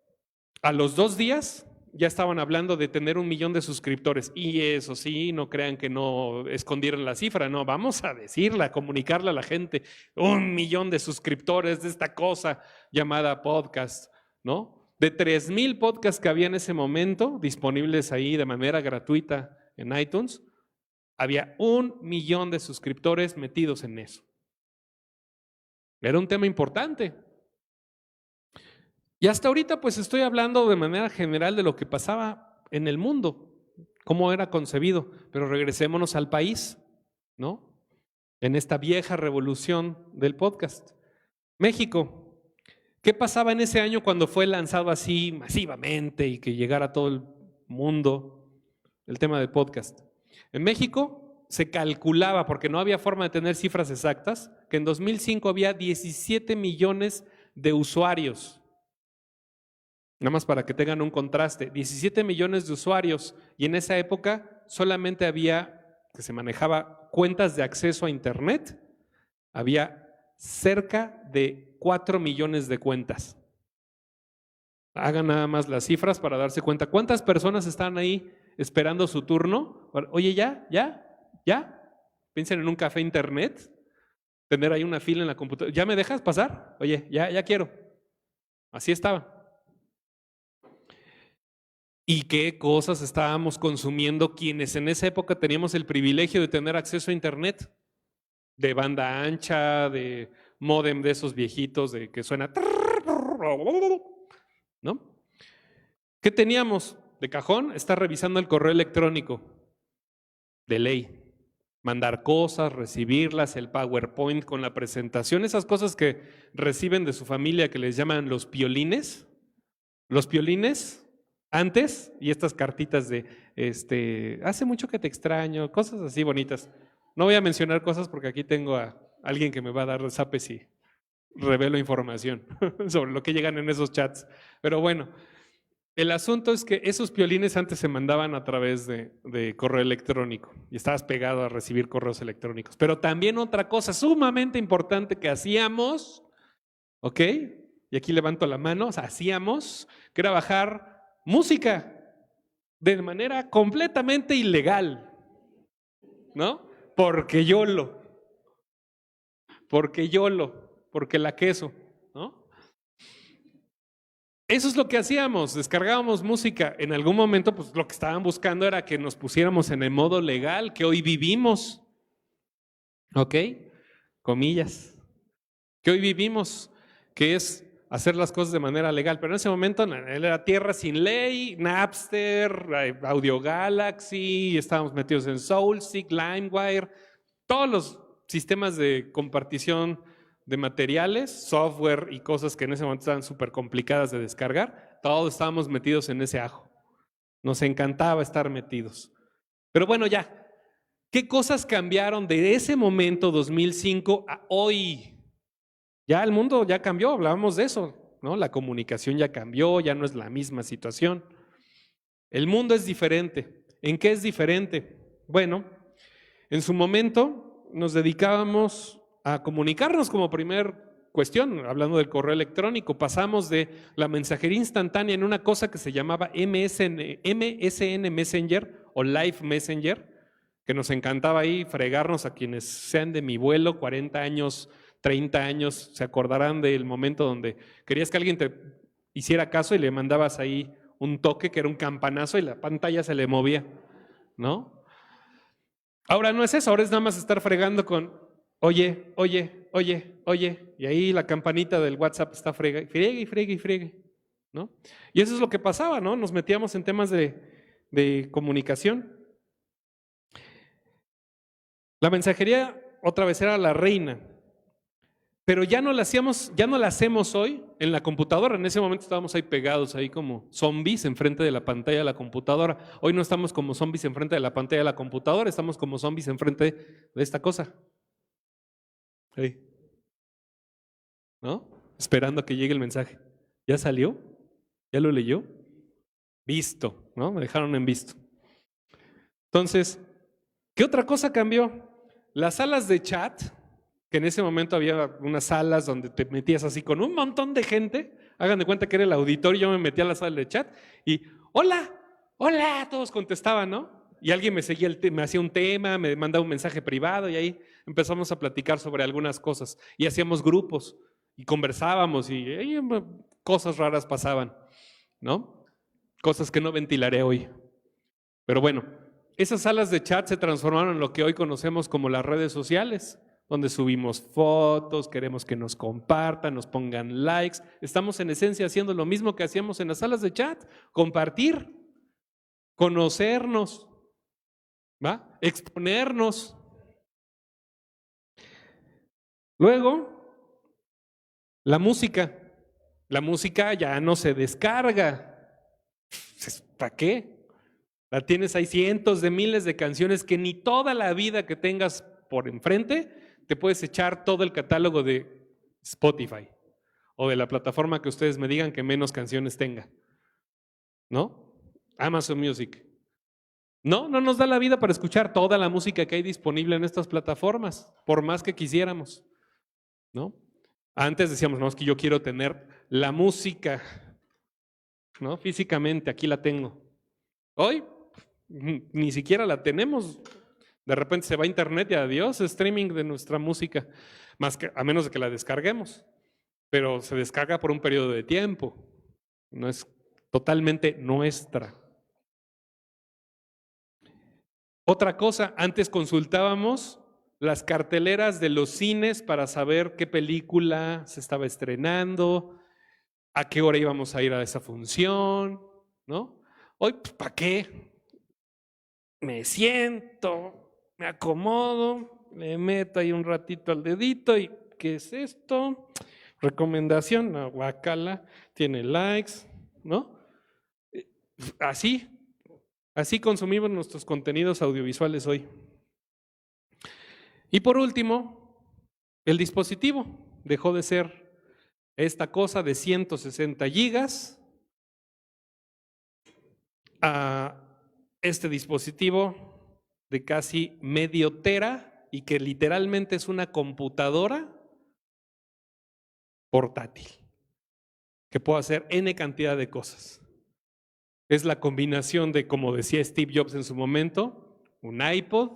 a los 2 días ya estaban hablando de tener 1 millón de suscriptores. Y eso sí, no crean que no escondieron la cifra, no, vamos a decirla, a comunicarle a la gente. 1 millón de suscriptores de esta cosa llamada podcast, ¿no? De 3,000 podcasts que había en ese momento, disponibles ahí de manera gratuita en iTunes, había 1 millón de suscriptores metidos en eso. Era un tema importante. Y hasta ahorita pues estoy hablando de manera general de lo que pasaba en el mundo, cómo era concebido, pero regresémonos al país, ¿no? En esta vieja revolución del podcast. México, ¿qué pasaba en ese año cuando fue lanzado así masivamente y que llegara a todo el mundo el tema del podcast? En México se calculaba, porque no había forma de tener cifras exactas, que en 2005 había 17 millones de usuarios. Nada más para que tengan un contraste, 17 millones de usuarios, y en esa época solamente había, que se manejaba cuentas de acceso a internet, había cerca de 4 millones de cuentas. Hagan nada más las cifras para darse cuenta. ¿Cuántas personas están ahí esperando su turno? Oye, ya. Piensen en un café internet, tener ahí una fila en la computadora. ¿Ya me dejas pasar? Oye, ya quiero. Así estaba. ¿Y qué cosas estábamos consumiendo quienes en esa época teníamos el privilegio de tener acceso a internet? De banda ancha, de módem de esos viejitos de que suena, ¿no? ¿Qué teníamos de cajón? Estar revisando el correo electrónico, de ley. Mandar cosas, recibirlas, el PowerPoint con la presentación, esas cosas que reciben de su familia que les llaman los piolines. Los piolines antes, y estas cartitas de hace mucho que te extraño, cosas así bonitas. No voy a mencionar cosas porque aquí tengo a alguien que me va a dar zapes y revelo información sobre lo que llegan en esos chats. Pero bueno, el asunto es que esos piolines antes se mandaban a través de correo electrónico y estabas pegado a recibir correos electrónicos. Pero también otra cosa sumamente importante que hacíamos ¿ok? Y aquí levanto la mano, o sea, hacíamos, que era bajar música de manera completamente ilegal, ¿no? Porque porque la queso, ¿no? Eso es lo que hacíamos, descargábamos música. En algún momento, pues lo que estaban buscando era que nos pusiéramos en el modo legal que hoy vivimos, ¿ok? Comillas, que hoy vivimos, que es hacer las cosas de manera legal. Pero en ese momento era tierra sin ley, Napster, Audio Galaxy, estábamos metidos en SoulSeek, LimeWire, todos los sistemas de compartición de materiales, software y cosas que en ese momento estaban súper complicadas de descargar, todos estábamos metidos en ese ajo. Nos encantaba estar metidos. Pero bueno, ya, ¿qué cosas cambiaron de ese momento, 2005, a hoy? Ya el mundo ya cambió, hablábamos de eso, ¿no? La comunicación ya cambió, ya no es la misma situación. El mundo es diferente. ¿En qué es diferente? Bueno, en su momento nos dedicábamos a comunicarnos como primer cuestión, hablando del correo electrónico. Pasamos de la mensajería instantánea en una cosa que se llamaba MSN Messenger o Live Messenger, que nos encantaba ahí fregarnos. A quienes sean de mi vuelo, 40 años, 30 años, se acordarán del momento donde querías que alguien te hiciera caso y le mandabas ahí un toque que era un campanazo y la pantalla se le movía, ¿no? Ahora no es eso, ahora es nada más estar fregando con oye, y ahí la campanita del WhatsApp está friegue, ¿no? Y eso es lo que pasaba, ¿no? Nos metíamos en temas de comunicación. La mensajería otra vez era la reina, pero ya no la hacemos hoy en la computadora. En ese momento estábamos ahí pegados, ahí como zombies enfrente de la pantalla de la computadora. Hoy no estamos como zombies enfrente de la pantalla de la computadora, estamos como zombies enfrente de esta cosa. Ahí. ¿No? Esperando a que llegue el mensaje. ¿Ya salió? ¿Ya lo leyó? Visto, ¿no? Me dejaron en visto. Entonces, ¿qué otra cosa cambió? Las salas de chat, que en ese momento había unas salas donde te metías así con un montón de gente. Hagan de cuenta que era el auditorio, yo me metía a la sala de chat y hola, todos contestaban, ¿no? Y alguien me seguía, me hacía un tema, me mandaba un mensaje privado y ahí empezamos a platicar sobre algunas cosas y hacíamos grupos y conversábamos y cosas raras pasaban, ¿no? Cosas que no ventilaré hoy. Pero bueno, esas salas de chat se transformaron en lo que hoy conocemos como las redes sociales, donde subimos fotos, queremos que nos compartan, nos pongan likes. Estamos en esencia haciendo lo mismo que hacíamos en las salas de chat, compartir, conocernos, ¿va? Exponernos. Luego, la música. La música ya no se descarga. ¿Para qué? La tienes, hay cientos de miles de canciones que ni toda la vida que tengas por enfrente te puedes echar todo el catálogo de Spotify o de la plataforma que ustedes me digan que menos canciones tenga, ¿no? Amazon Music. No nos da la vida para escuchar toda la música que hay disponible en estas plataformas, por más que quisiéramos, ¿no? Antes decíamos, no, es que yo quiero tener la música, ¿no? Físicamente, aquí la tengo. Hoy ni siquiera la tenemos. De repente se va a internet y adiós, streaming de nuestra música, más que, a menos de que la descarguemos, pero se descarga por un periodo de tiempo, no es totalmente nuestra. Otra cosa, antes consultábamos las carteleras de los cines para saber qué película se estaba estrenando, a qué hora íbamos a ir a esa función, ¿no? Hoy, pues, ¿para qué? Me siento, me acomodo, le meto ahí un ratito al dedito y ¿qué es esto? Recomendación, no, guácala, tiene likes, ¿no? Así consumimos nuestros contenidos audiovisuales hoy. Y por último, el dispositivo dejó de ser esta cosa de 160 gigas a este dispositivo de casi medio tera y que literalmente es una computadora portátil, que puedo hacer N cantidad de cosas. Es la combinación de, como decía Steve Jobs en su momento, un iPod,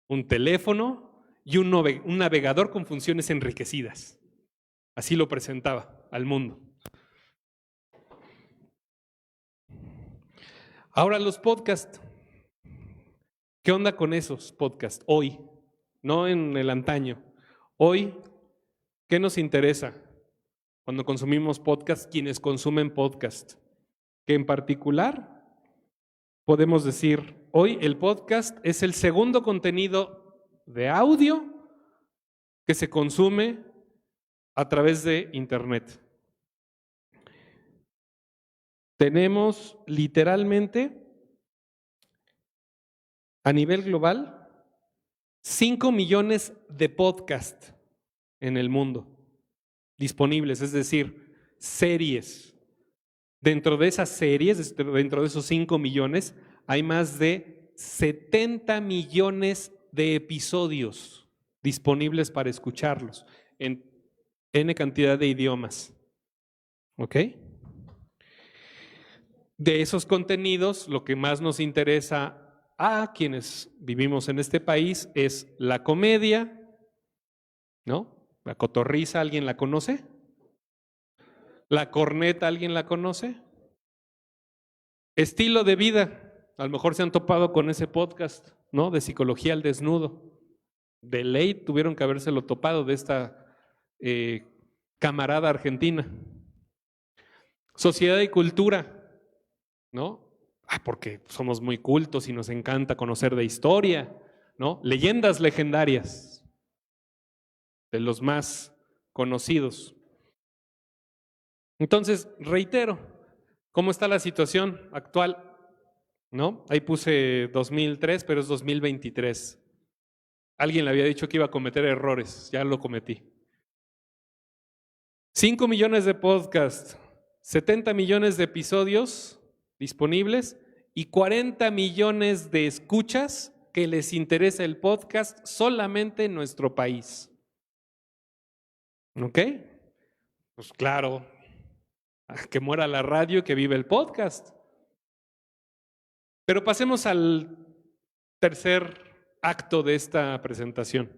un teléfono y un navegador con funciones enriquecidas. Así lo presentaba al mundo. Ahora los podcasts. ¿Qué onda con esos podcasts hoy? No en el antaño. Hoy, ¿qué nos interesa cuando consumimos podcasts, quienes consumen podcast? Que en particular podemos decir, hoy el podcast es el segundo contenido de audio que se consume a través de Internet. Tenemos literalmente a nivel global 5 millones de podcasts en el mundo disponibles, es decir, series. Dentro de esas series, dentro de esos 5 millones, hay más de 70 millones de episodios disponibles para escucharlos en N cantidad de idiomas. ¿Ok? De esos contenidos, lo que más nos interesa a quienes vivimos en este país es la comedia, ¿no? La cotorriza, ¿alguien la conoce? La corneta, ¿alguien la conoce? Estilo de vida, a lo mejor se han topado con ese podcast, ¿no? De Psicología al Desnudo. De ley tuvieron que habérselo topado de esta camarada argentina. Sociedad y cultura, ¿no? Porque somos muy cultos y nos encanta conocer de historia, ¿no? Leyendas legendarias, de los más conocidos. Entonces, reitero, ¿cómo está la situación actual? ¿No? Ahí puse 2003, pero es 2023. Alguien le había dicho que iba a cometer errores, ya lo cometí. 5 millones de podcasts, 70 millones de episodios disponibles y 40 millones de escuchas que les interesa el podcast solamente en nuestro país. ¿Ok? Pues claro, que muera la radio y que vive el podcast. Pero pasemos al tercer acto de esta presentación.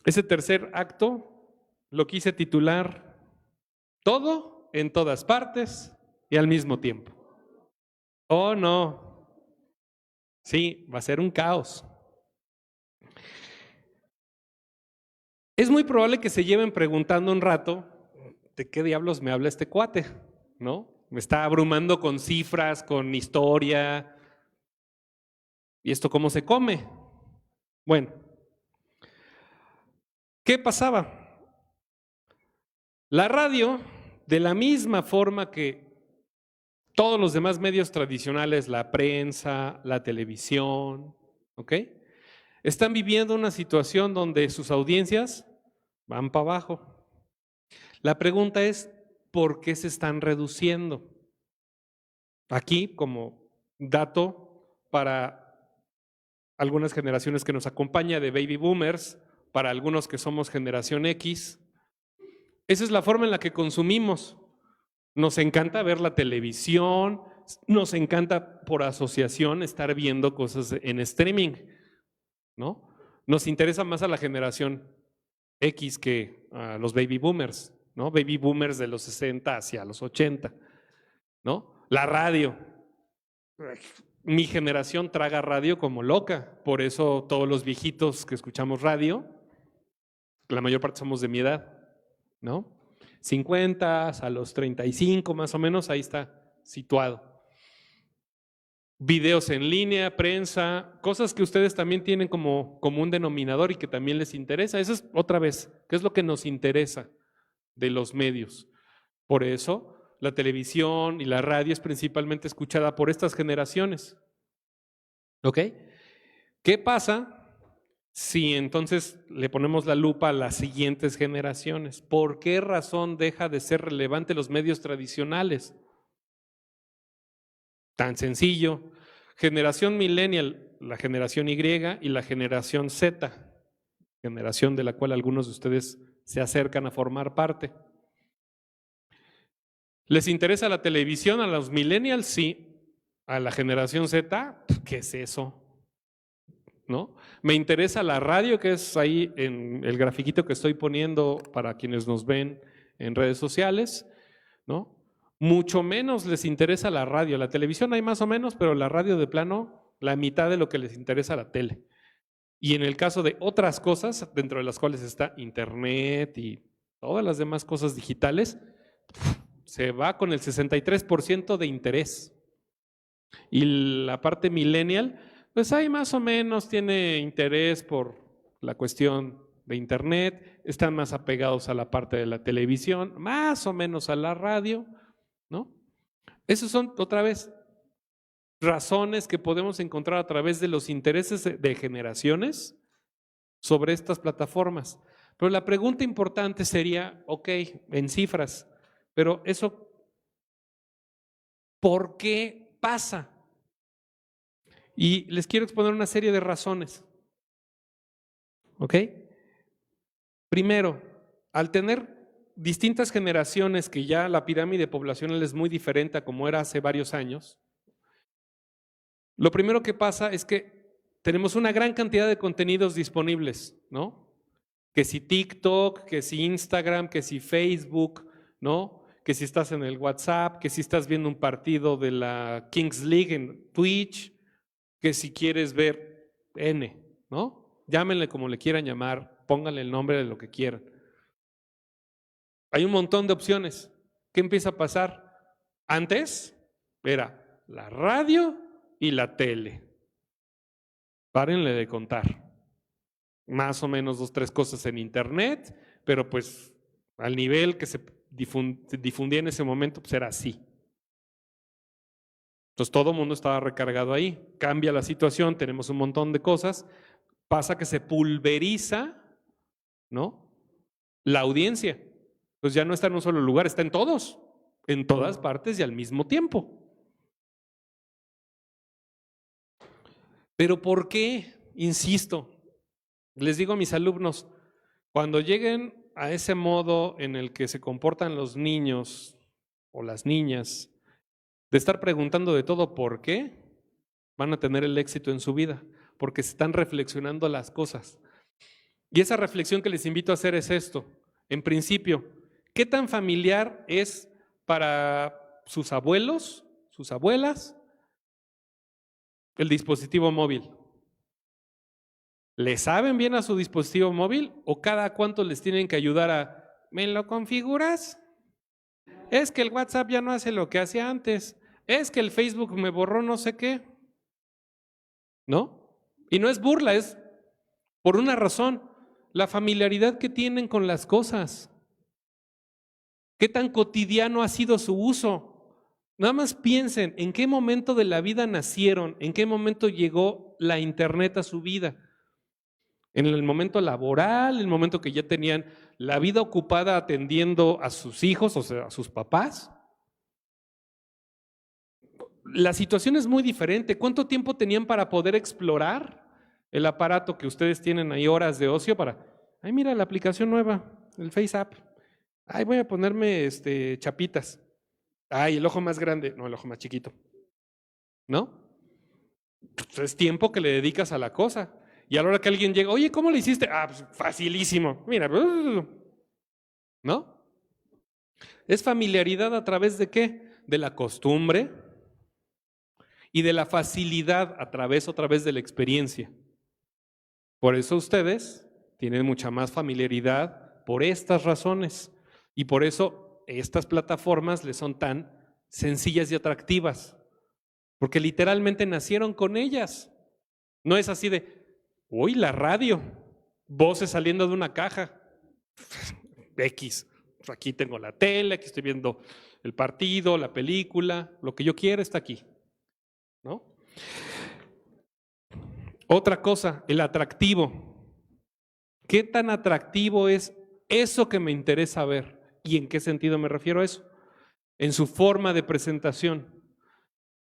Ese tercer acto lo quise titular Todo en todas partes y al mismo tiempo. Oh, no. Sí, va a ser un caos. Es muy probable que se lleven preguntando un rato, ¿de qué diablos me habla este cuate? ¿No? Me está abrumando con cifras, con historia. ¿Y esto cómo se come? Bueno, ¿qué pasaba? La radio, de la misma forma que todos los demás medios tradicionales, la prensa, la televisión, ¿ok? Están viviendo una situación donde sus audiencias van para abajo. La pregunta es, ¿por qué se están reduciendo? Aquí, como dato para algunas generaciones que nos acompaña de baby boomers, para algunos que somos generación X, esa es la forma en la que consumimos. Nos encanta ver la televisión, nos encanta por asociación estar viendo cosas en streaming, ¿no? Nos interesa más a la generación X que a los baby boomers, ¿no? Baby boomers de los 60 hacia los 80, ¿no? La radio. Mi generación traga radio como loca, por eso todos los viejitos que escuchamos radio, la mayor parte somos de mi edad, ¿no? 50 a los 35 más o menos, ahí está situado. Videos en línea, prensa, cosas que ustedes también tienen como un denominador y que también les interesa. Eso es otra vez, ¿qué es lo que nos interesa de los medios? Por eso la televisión y la radio es principalmente escuchada por estas generaciones. ¿Ok? ¿Qué pasa si entonces le ponemos la lupa a las siguientes generaciones? ¿Por qué razón deja de ser relevante los medios tradicionales? Tan sencillo. Generación millennial, la generación Y y la generación Z, generación de la cual algunos de ustedes se acercan a formar parte. ¿Les interesa la televisión a los millennials? Sí. ¿A la generación Z? ¿Qué es eso? ¿No? Me interesa la radio, que es ahí en el grafiquito que estoy poniendo para quienes nos ven en redes sociales, ¿no? Mucho menos les interesa la radio. La televisión hay más o menos, pero la radio de plano, la mitad de lo que les interesa la tele. Y en el caso de otras cosas, dentro de las cuales está internet y todas las demás cosas digitales, se va con el 63% de interés. Y la parte millennial, pues ahí más o menos tiene interés por la cuestión de internet, están más apegados a la parte de la televisión, más o menos a la radio, ¿no? Esas son, otra vez, razones que podemos encontrar a través de los intereses de generaciones sobre estas plataformas. Pero la pregunta importante sería, ok, en cifras, pero eso, ¿por qué pasa? Y les quiero exponer una serie de razones. ¿Ok? Primero, al tener distintas generaciones que ya la pirámide poblacional es muy diferente a como era hace varios años, lo primero que pasa es que tenemos una gran cantidad de contenidos disponibles, ¿no? Que si TikTok, que si Instagram, que si Facebook, ¿no? Que si estás en el WhatsApp, que si estás viendo un partido de la Kings League en Twitch, que si quieres ver N, ¿no? Llámenle como le quieran llamar, pónganle el nombre de lo que quieran. Hay un montón de opciones. ¿Qué empieza a pasar? Antes era la radio y la tele. Párenle de contar. Más o menos 2, 3 cosas en internet, pero pues al nivel que se difundía en ese momento, pues era así. Entonces todo el mundo estaba recargado ahí. Cambia la situación, tenemos un montón de cosas, pasa que se pulveriza, ¿no? La audiencia. Pues ya no está en un solo lugar, está en todos, en todas partes y al mismo tiempo. ¿Pero por qué? Insisto, les digo a mis alumnos, cuando lleguen a ese modo en el que se comportan los niños o las niñas, de estar preguntando de todo por qué, van a tener el éxito en su vida, porque se están reflexionando las cosas. Y esa reflexión que les invito a hacer es esto. En principio, ¿qué tan familiar es para sus abuelos, sus abuelas, el dispositivo móvil? ¿Le saben bien a su dispositivo móvil o cada cuánto les tienen que ayudar a, ¿me lo configuras? Es que el WhatsApp ya no hace lo que hacía antes. Es que el Facebook me borró no sé qué. ¿No? Y no es burla, es por una razón, la familiaridad que tienen con las cosas. ¿Qué tan cotidiano ha sido su uso? Nada más piensen en qué momento de la vida nacieron, en qué momento llegó la internet a su vida. En el momento laboral, en el momento que ya tenían la vida ocupada atendiendo a sus hijos, o sea, a sus papás. La situación es muy diferente. ¿Cuánto tiempo tenían para poder explorar el aparato que ustedes tienen ahí, horas de ocio para, ay, mira la aplicación nueva, el FaceApp. Ay, voy a ponerme chapitas. Ay, el ojo más grande, no, el ojo más chiquito. ¿No? Pues es tiempo que le dedicas a la cosa. Y a la hora que alguien llega, oye, ¿cómo le hiciste? Ah, pues facilísimo. Mira, ¿no? Es familiaridad a través de ¿qué? De la costumbre y de la facilidad a través otra vez de la experiencia. Por eso ustedes tienen mucha más familiaridad por estas razones y por eso estas plataformas les son tan sencillas y atractivas, porque literalmente nacieron con ellas. No es así de, uy, la radio, voces saliendo de una caja, X, aquí tengo la tele, aquí estoy viendo el partido, la película, lo que yo quiera está aquí, ¿no? Otra cosa, el atractivo. ¿Qué tan atractivo es eso que me interesa ver? ¿Y en qué sentido me refiero a eso? En su forma de presentación.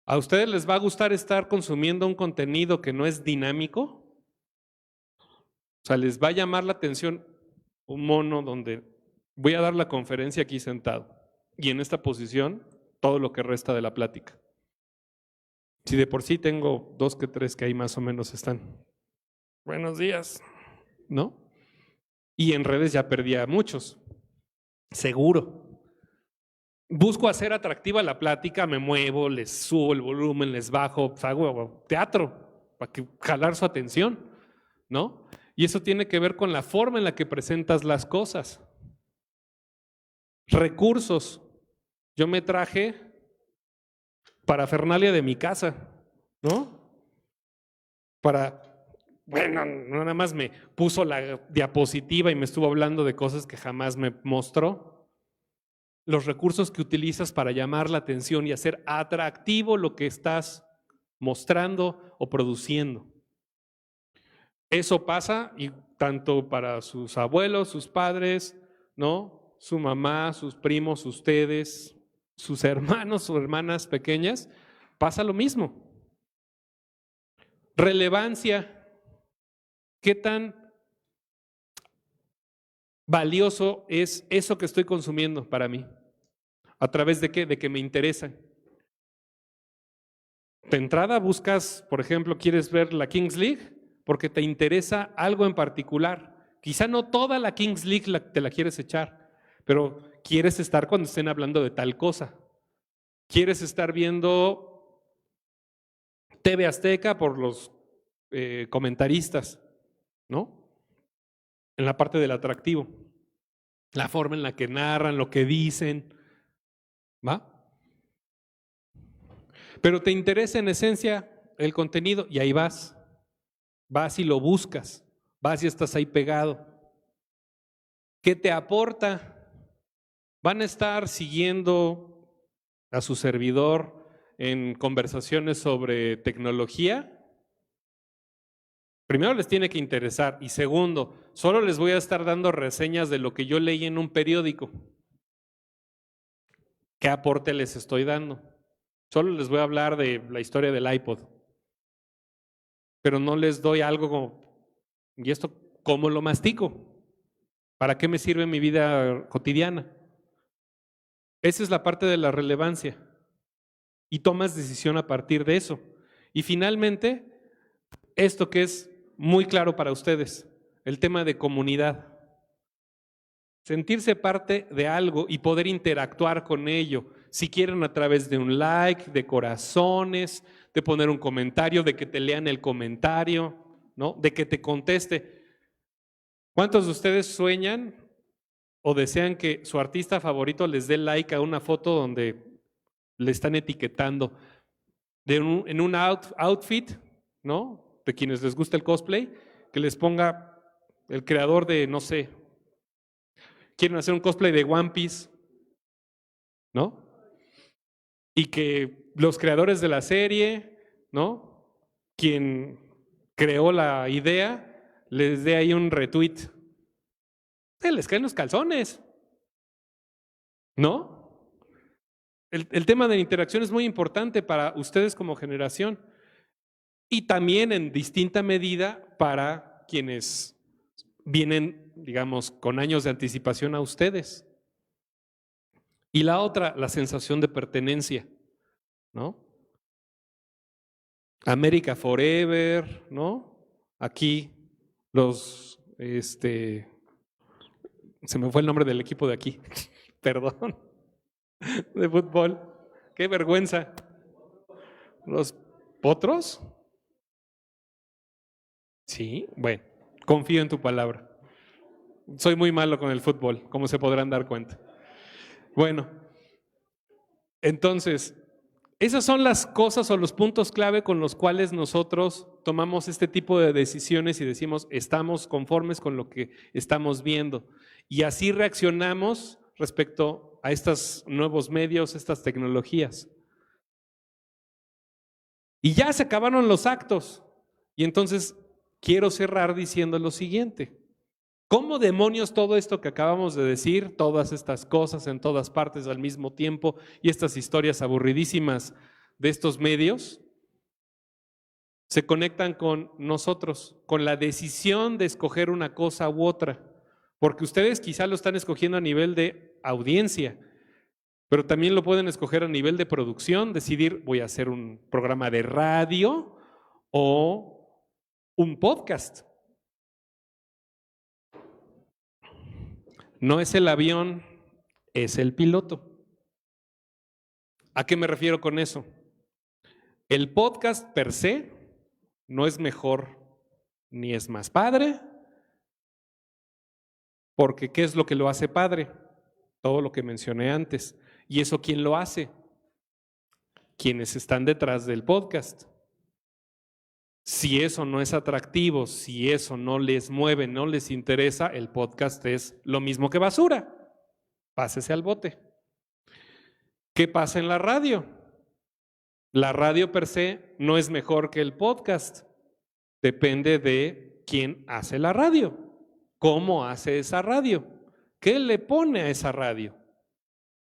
¿A ustedes les va a gustar estar consumiendo un contenido que no es dinámico? O sea, ¿les va a llamar la atención un mono donde voy a dar la conferencia aquí sentado y en esta posición todo lo que resta de la plática. Si de por sí tengo 2 que 3 que ahí más o menos están. Buenos días, ¿no? Y en redes ya perdí a muchos, seguro. Busco hacer atractiva la plática, me muevo, les subo el volumen, les bajo, pues hago teatro para jalar su atención, ¿no? Y eso tiene que ver con la forma en la que presentas las cosas. Recursos. Yo me traje parafernalia de mi casa, ¿no? Bueno, no nada más me puso la diapositiva y me estuvo hablando de cosas que jamás me mostró. Los recursos que utilizas para llamar la atención y hacer atractivo lo que estás mostrando o produciendo. Eso pasa y tanto para sus abuelos, sus padres, ¿no? Su mamá, sus primos, ustedes, sus hermanos o hermanas pequeñas, pasa lo mismo. Relevancia. ¿Qué tan valioso es eso que estoy consumiendo para mí? ¿A través de qué? De que me interesan. De entrada buscas, por ejemplo, quieres ver la Kings League porque te interesa algo en particular. Quizá no toda la Kings League te la quieres echar, pero quieres estar cuando estén hablando de tal cosa. Quieres estar viendo TV Azteca por los comentaristas, ¿no? En la parte del atractivo, la forma en la que narran, lo que dicen, ¿va? Pero te interesa en esencia el contenido y ahí vas y lo buscas, vas y estás ahí pegado. ¿Qué te aporta? ¿Van a estar siguiendo a su servidor en conversaciones sobre tecnología? Primero les tiene que interesar y segundo, solo les voy a estar dando reseñas de lo que yo leí en un periódico. ¿Qué aporte les estoy dando? Solo les voy a hablar de la historia del iPod, pero no les doy algo como, ¿y esto cómo lo mastico? ¿Para qué me sirve en mi vida cotidiana? Esa es la parte de la relevancia y tomas decisión a partir de eso. Y finalmente, esto que es muy claro para ustedes, el tema de comunidad. Sentirse parte de algo y poder interactuar con ello, si quieren a través de un like, de corazones, de poner un comentario, de que te lean el comentario, ¿no? De que te conteste. ¿Cuántos de ustedes sueñan o desean que su artista favorito les dé like a una foto donde le están etiquetando en un outfit, ¿no? De quienes les gusta el cosplay, que les ponga el creador de, no sé, quieren hacer un cosplay de One Piece, ¿no? Y que los creadores de la serie, ¿no? Quien creó la idea, les dé ahí un retweet. Se les caen los calzones, ¿no? El tema de la interacción es muy importante para ustedes como generación y también en distinta medida para quienes vienen, digamos, con años de anticipación a ustedes. Y la otra, la sensación de pertenencia, ¿no? America Forever, ¿no? Aquí los, se me fue el nombre del equipo de aquí, perdón, de fútbol. Qué vergüenza. ¿Los Potros? Sí, bueno, confío en tu palabra. Soy muy malo con el fútbol, como se podrán dar cuenta. Bueno, entonces, esas son las cosas o los puntos clave con los cuales nosotros tomamos este tipo de decisiones y decimos, estamos conformes con lo que estamos viendo. Y así reaccionamos respecto a estos nuevos medios, estas tecnologías. Y ya se acabaron los actos. Y entonces quiero cerrar diciendo lo siguiente. ¿Cómo demonios todo esto que acabamos de decir, todas estas cosas en todas partes al mismo tiempo y estas historias aburridísimas de estos medios se conectan con nosotros, con la decisión de escoger una cosa u otra? porque ustedes quizá lo están escogiendo a nivel de audiencia, pero también lo pueden escoger a nivel de producción, decidir voy a hacer un programa de radio o un podcast. No es el avión, es el piloto. ¿A qué me refiero con eso? El podcast per se no es mejor ni es más padre, porque ¿qué es lo que lo hace padre? Todo lo que mencioné antes. ¿Y eso quién lo hace? Quienes están detrás del podcast. Si eso no es atractivo, si eso no les mueve, no les interesa, el podcast es lo mismo que basura. Pásese al bote. ¿Qué pasa en la radio? La radio per se no es mejor que el podcast. Depende de quién hace la radio, cómo hace esa radio, qué le pone a esa radio.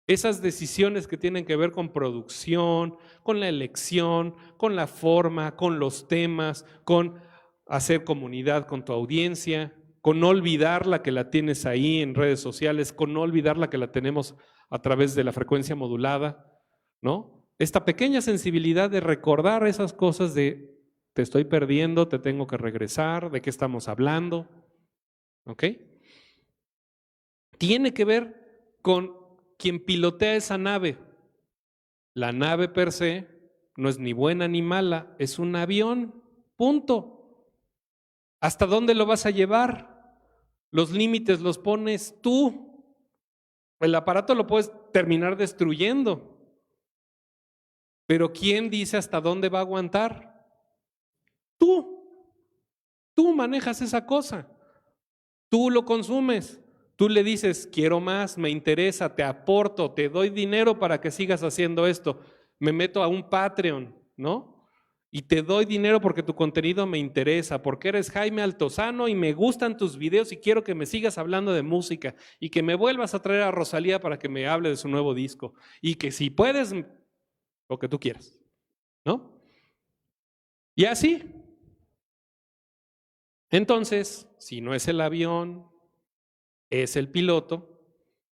Esas decisiones que tienen que ver con producción, con la elección, con la forma, con los temas, con hacer comunidad con tu audiencia, con no olvidar la que la tienes ahí en redes sociales, con no olvidar la que la tenemos a través de la frecuencia modulada, ¿no? Esta pequeña sensibilidad de recordar esas cosas de te estoy perdiendo, te tengo que regresar, de qué estamos hablando, ¿ok? Tiene que ver con quien pilotea esa nave. La nave per se no es ni buena ni mala, es un avión, punto. ¿Hasta dónde lo vas a llevar? Los límites los pones tú. El aparato lo puedes terminar destruyendo. Pero ¿quién dice hasta dónde va a aguantar? Tú. Tú manejas esa cosa. Tú lo consumes. Tú le dices, quiero más, me interesa, te aporto, te doy dinero para que sigas haciendo esto. Me meto a un Patreon, ¿no? Y te doy dinero porque tu contenido me interesa, porque eres Jaime Altozano y me gustan tus videos y quiero que me sigas hablando de música y que me vuelvas a traer a Rosalía para que me hable de su nuevo disco y que si puedes, lo que tú quieras, ¿no? Y así. Entonces, si no es el avión, es el piloto,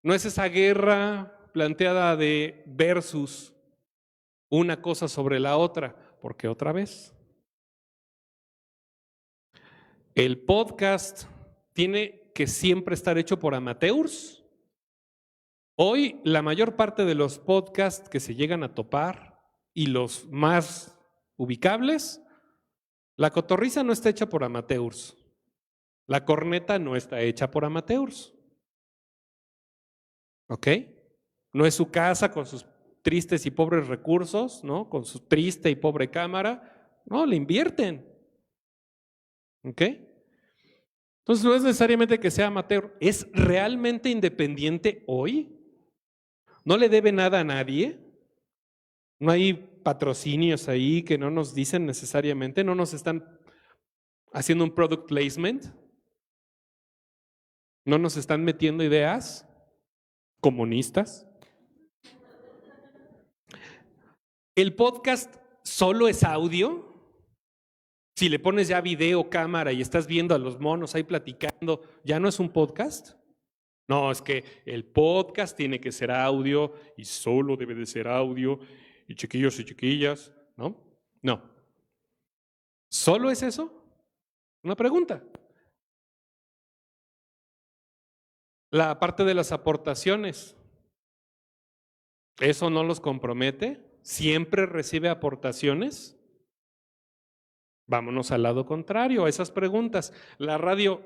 no es esa guerra planteada de versus una cosa sobre la otra, porque otra vez, el podcast tiene que siempre estar hecho por amateurs. Hoy la mayor parte de los podcasts que se llegan a topar y los más ubicables, la cotorriza no está hecha por amateurs. La corneta no está hecha por amateurs. ¿Ok? No es su casa con sus tristes y pobres recursos, ¿no? Con su triste y pobre cámara. No, le invierten. ¿Ok? Entonces no es necesariamente que sea amateur. ¿Es realmente independiente hoy? ¿No le debe nada a nadie? ¿No hay patrocinios ahí que no nos dicen necesariamente? ¿No nos están haciendo un product placement? ¿No nos están metiendo ideas comunistas? ¿El podcast solo es audio? Si le pones ya video, cámara y estás viendo a los monos ahí platicando, ¿ya no es un podcast? No, es que el podcast tiene que ser audio y solo debe de ser audio y chiquillos y chiquillas, ¿no? No. ¿Solo es eso? Una pregunta. La parte de las aportaciones, ¿eso no los compromete? ¿Siempre recibe aportaciones? Vámonos al lado contrario, a esas preguntas. ¿La radio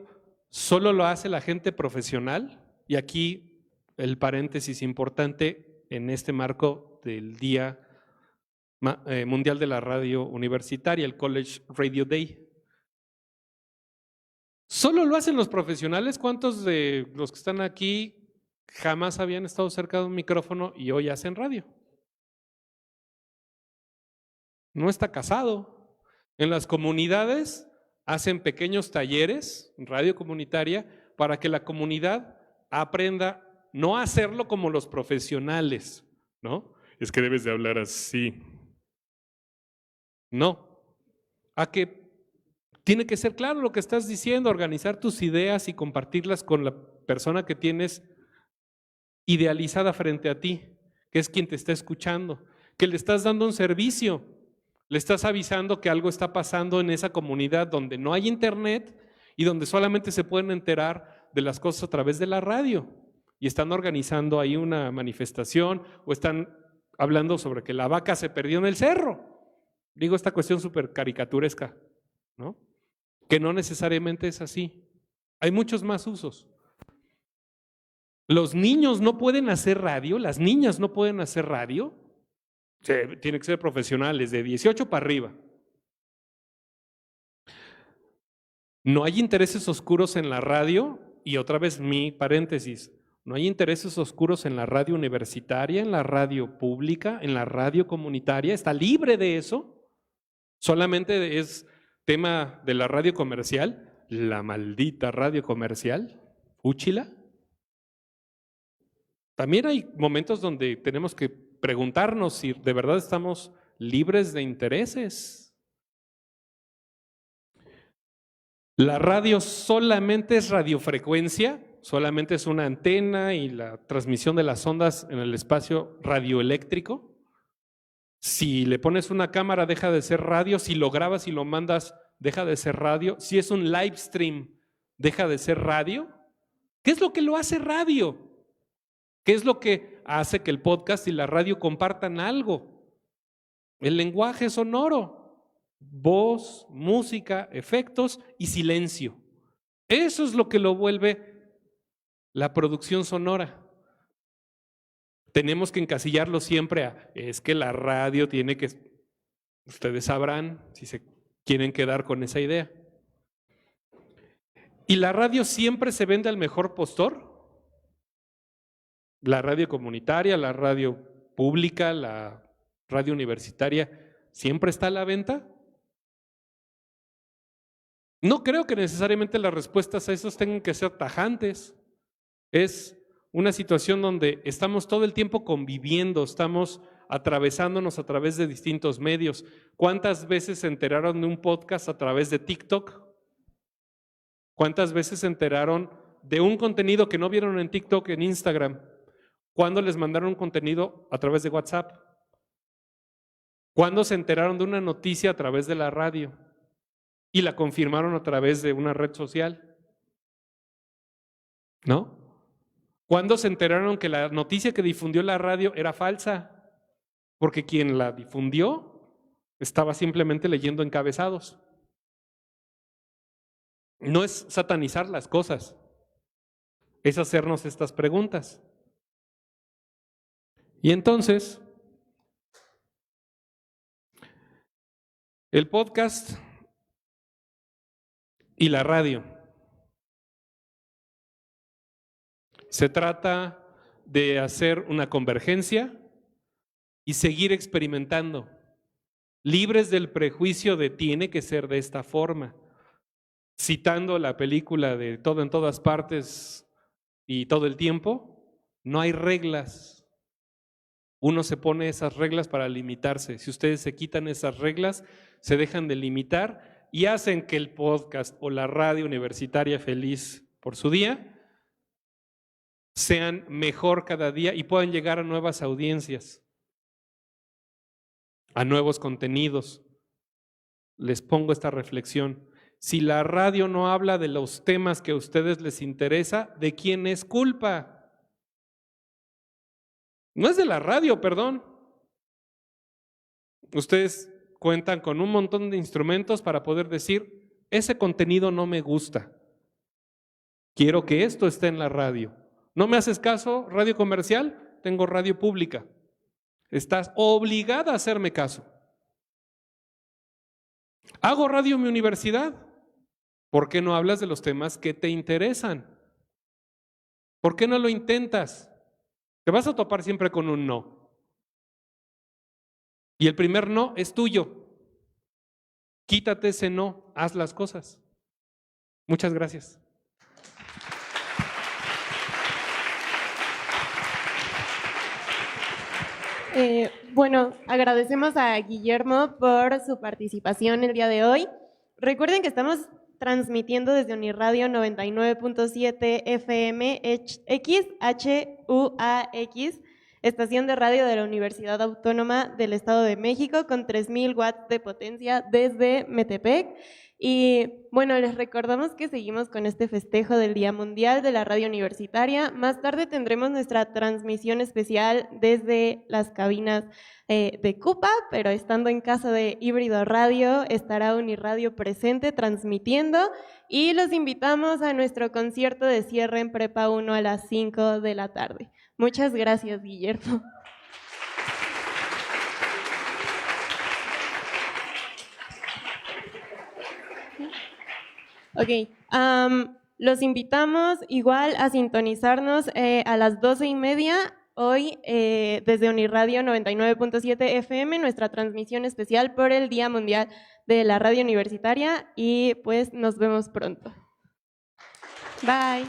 solo lo hace la gente profesional? Y aquí el paréntesis importante en este marco del Día Mundial de la Radio Universitaria, el College Radio Day. ¿Solo lo hacen los profesionales? ¿Cuántos de los que están aquí jamás habían estado cerca de un micrófono y hoy hacen radio? No está casado. En las comunidades hacen pequeños talleres, radio comunitaria, para que la comunidad aprenda no a hacerlo como los profesionales, ¿no? Es que debes de hablar así. No, a que tiene que ser claro lo que estás diciendo, organizar tus ideas y compartirlas con la persona que tienes idealizada frente a ti, que es quien te está escuchando, que le estás dando un servicio, le estás avisando que algo está pasando en esa comunidad donde no hay internet y donde solamente se pueden enterar de las cosas a través de la radio. Y están organizando ahí una manifestación o están hablando sobre que la vaca se perdió en el cerro. Digo, esta cuestión súper caricaturesca, ¿no? Que no necesariamente es así. Hay muchos más usos. Los niños no pueden hacer radio, las niñas no pueden hacer radio. Tienen que ser profesionales de 18 para arriba. No hay intereses oscuros en la radio, y otra vez mi paréntesis, no hay intereses oscuros en la radio universitaria, en la radio pública, en la radio comunitaria, está libre de eso. Solamente es tema de la radio comercial, la maldita radio comercial, fúchila. También hay momentos donde tenemos que preguntarnos si de verdad estamos libres de intereses. La radio solamente es radiofrecuencia, solamente es una antena y la transmisión de las ondas en el espacio radioeléctrico. Si le pones una cámara deja de ser radio, si lo grabas y lo mandas deja de ser radio, si es un live stream deja de ser radio. ¿Qué es lo que lo hace radio? ¿Qué es lo que hace que el podcast y la radio compartan algo? El lenguaje sonoro. Voz, música, efectos y silencio. Eso es lo que lo vuelve la producción sonora. Tenemos que encasillarlo siempre a, es que la radio tiene que, ustedes sabrán si se quieren quedar con esa idea. ¿Y la radio siempre se vende al mejor postor? La radio comunitaria, la radio pública, la radio universitaria, ¿siempre está a la venta? No creo que necesariamente las respuestas a esos tengan que ser tajantes. Es una situación donde estamos todo el tiempo conviviendo, estamos atravesándonos a través de distintos medios. ¿Cuántas veces se enteraron de un podcast a través de TikTok? ¿Cuántas veces se enteraron de un contenido que no vieron en TikTok, en Instagram? ¿Cuándo les mandaron un contenido a través de WhatsApp? ¿Cuándo se enteraron de una noticia a través de la radio? Y la confirmaron a través de una red social, ¿no? ¿Cuándo se enteraron que la noticia que difundió la radio era falsa? Porque quien la difundió estaba simplemente leyendo encabezados. No es satanizar las cosas, es hacernos estas preguntas. Y entonces, el podcast y la radio. Se trata de hacer una convergencia y seguir experimentando, libres del prejuicio de tiene que ser de esta forma. Citando la película de Todo en todas partes y todo el tiempo, no hay reglas. Uno se pone esas reglas para limitarse. Si ustedes se quitan esas reglas, se dejan de limitar y hacen que el podcast o la radio universitaria feliz por su día sean mejor cada día y puedan llegar a nuevas audiencias, a nuevos contenidos. Les pongo esta reflexión. Si la radio no habla de los temas que a ustedes les interesa, ¿de quién es culpa? No es de la radio, perdón. Ustedes cuentan con un montón de instrumentos para poder decir, ese contenido no me gusta. Quiero que esto esté en la radio. ¿No me haces caso, radio comercial? Tengo radio pública. Estás obligada a hacerme caso. ¿Hago radio en mi universidad? ¿Por qué no hablas de los temas que te interesan? ¿Por qué no lo intentas? Te vas a topar siempre con un no. Y el primer no es tuyo. Quítate ese no, haz las cosas. Muchas gracias. Bueno, agradecemos a Guillermo por su participación el día de hoy. Recuerden que estamos transmitiendo desde Uniradio 99.7 FM XHUAX, estación de radio de la Universidad Autónoma del Estado de México, con 3,000 watts de potencia desde Metepec. Y bueno, les recordamos que seguimos con este festejo del Día Mundial de la Radio Universitaria. Más tarde tendremos nuestra transmisión especial desde las cabinas de CUPA, pero estando en casa de Híbrido Radio, estará Uniradio presente transmitiendo, y los invitamos a nuestro concierto de cierre en Prepa 1 a las 5 de la tarde. Muchas gracias, Guillermo. Ok, los invitamos igual a sintonizarnos a las 12:30 hoy desde Uniradio 99.7 FM, nuestra transmisión especial por el Día Mundial de la Radio Universitaria, y pues nos vemos pronto. Bye.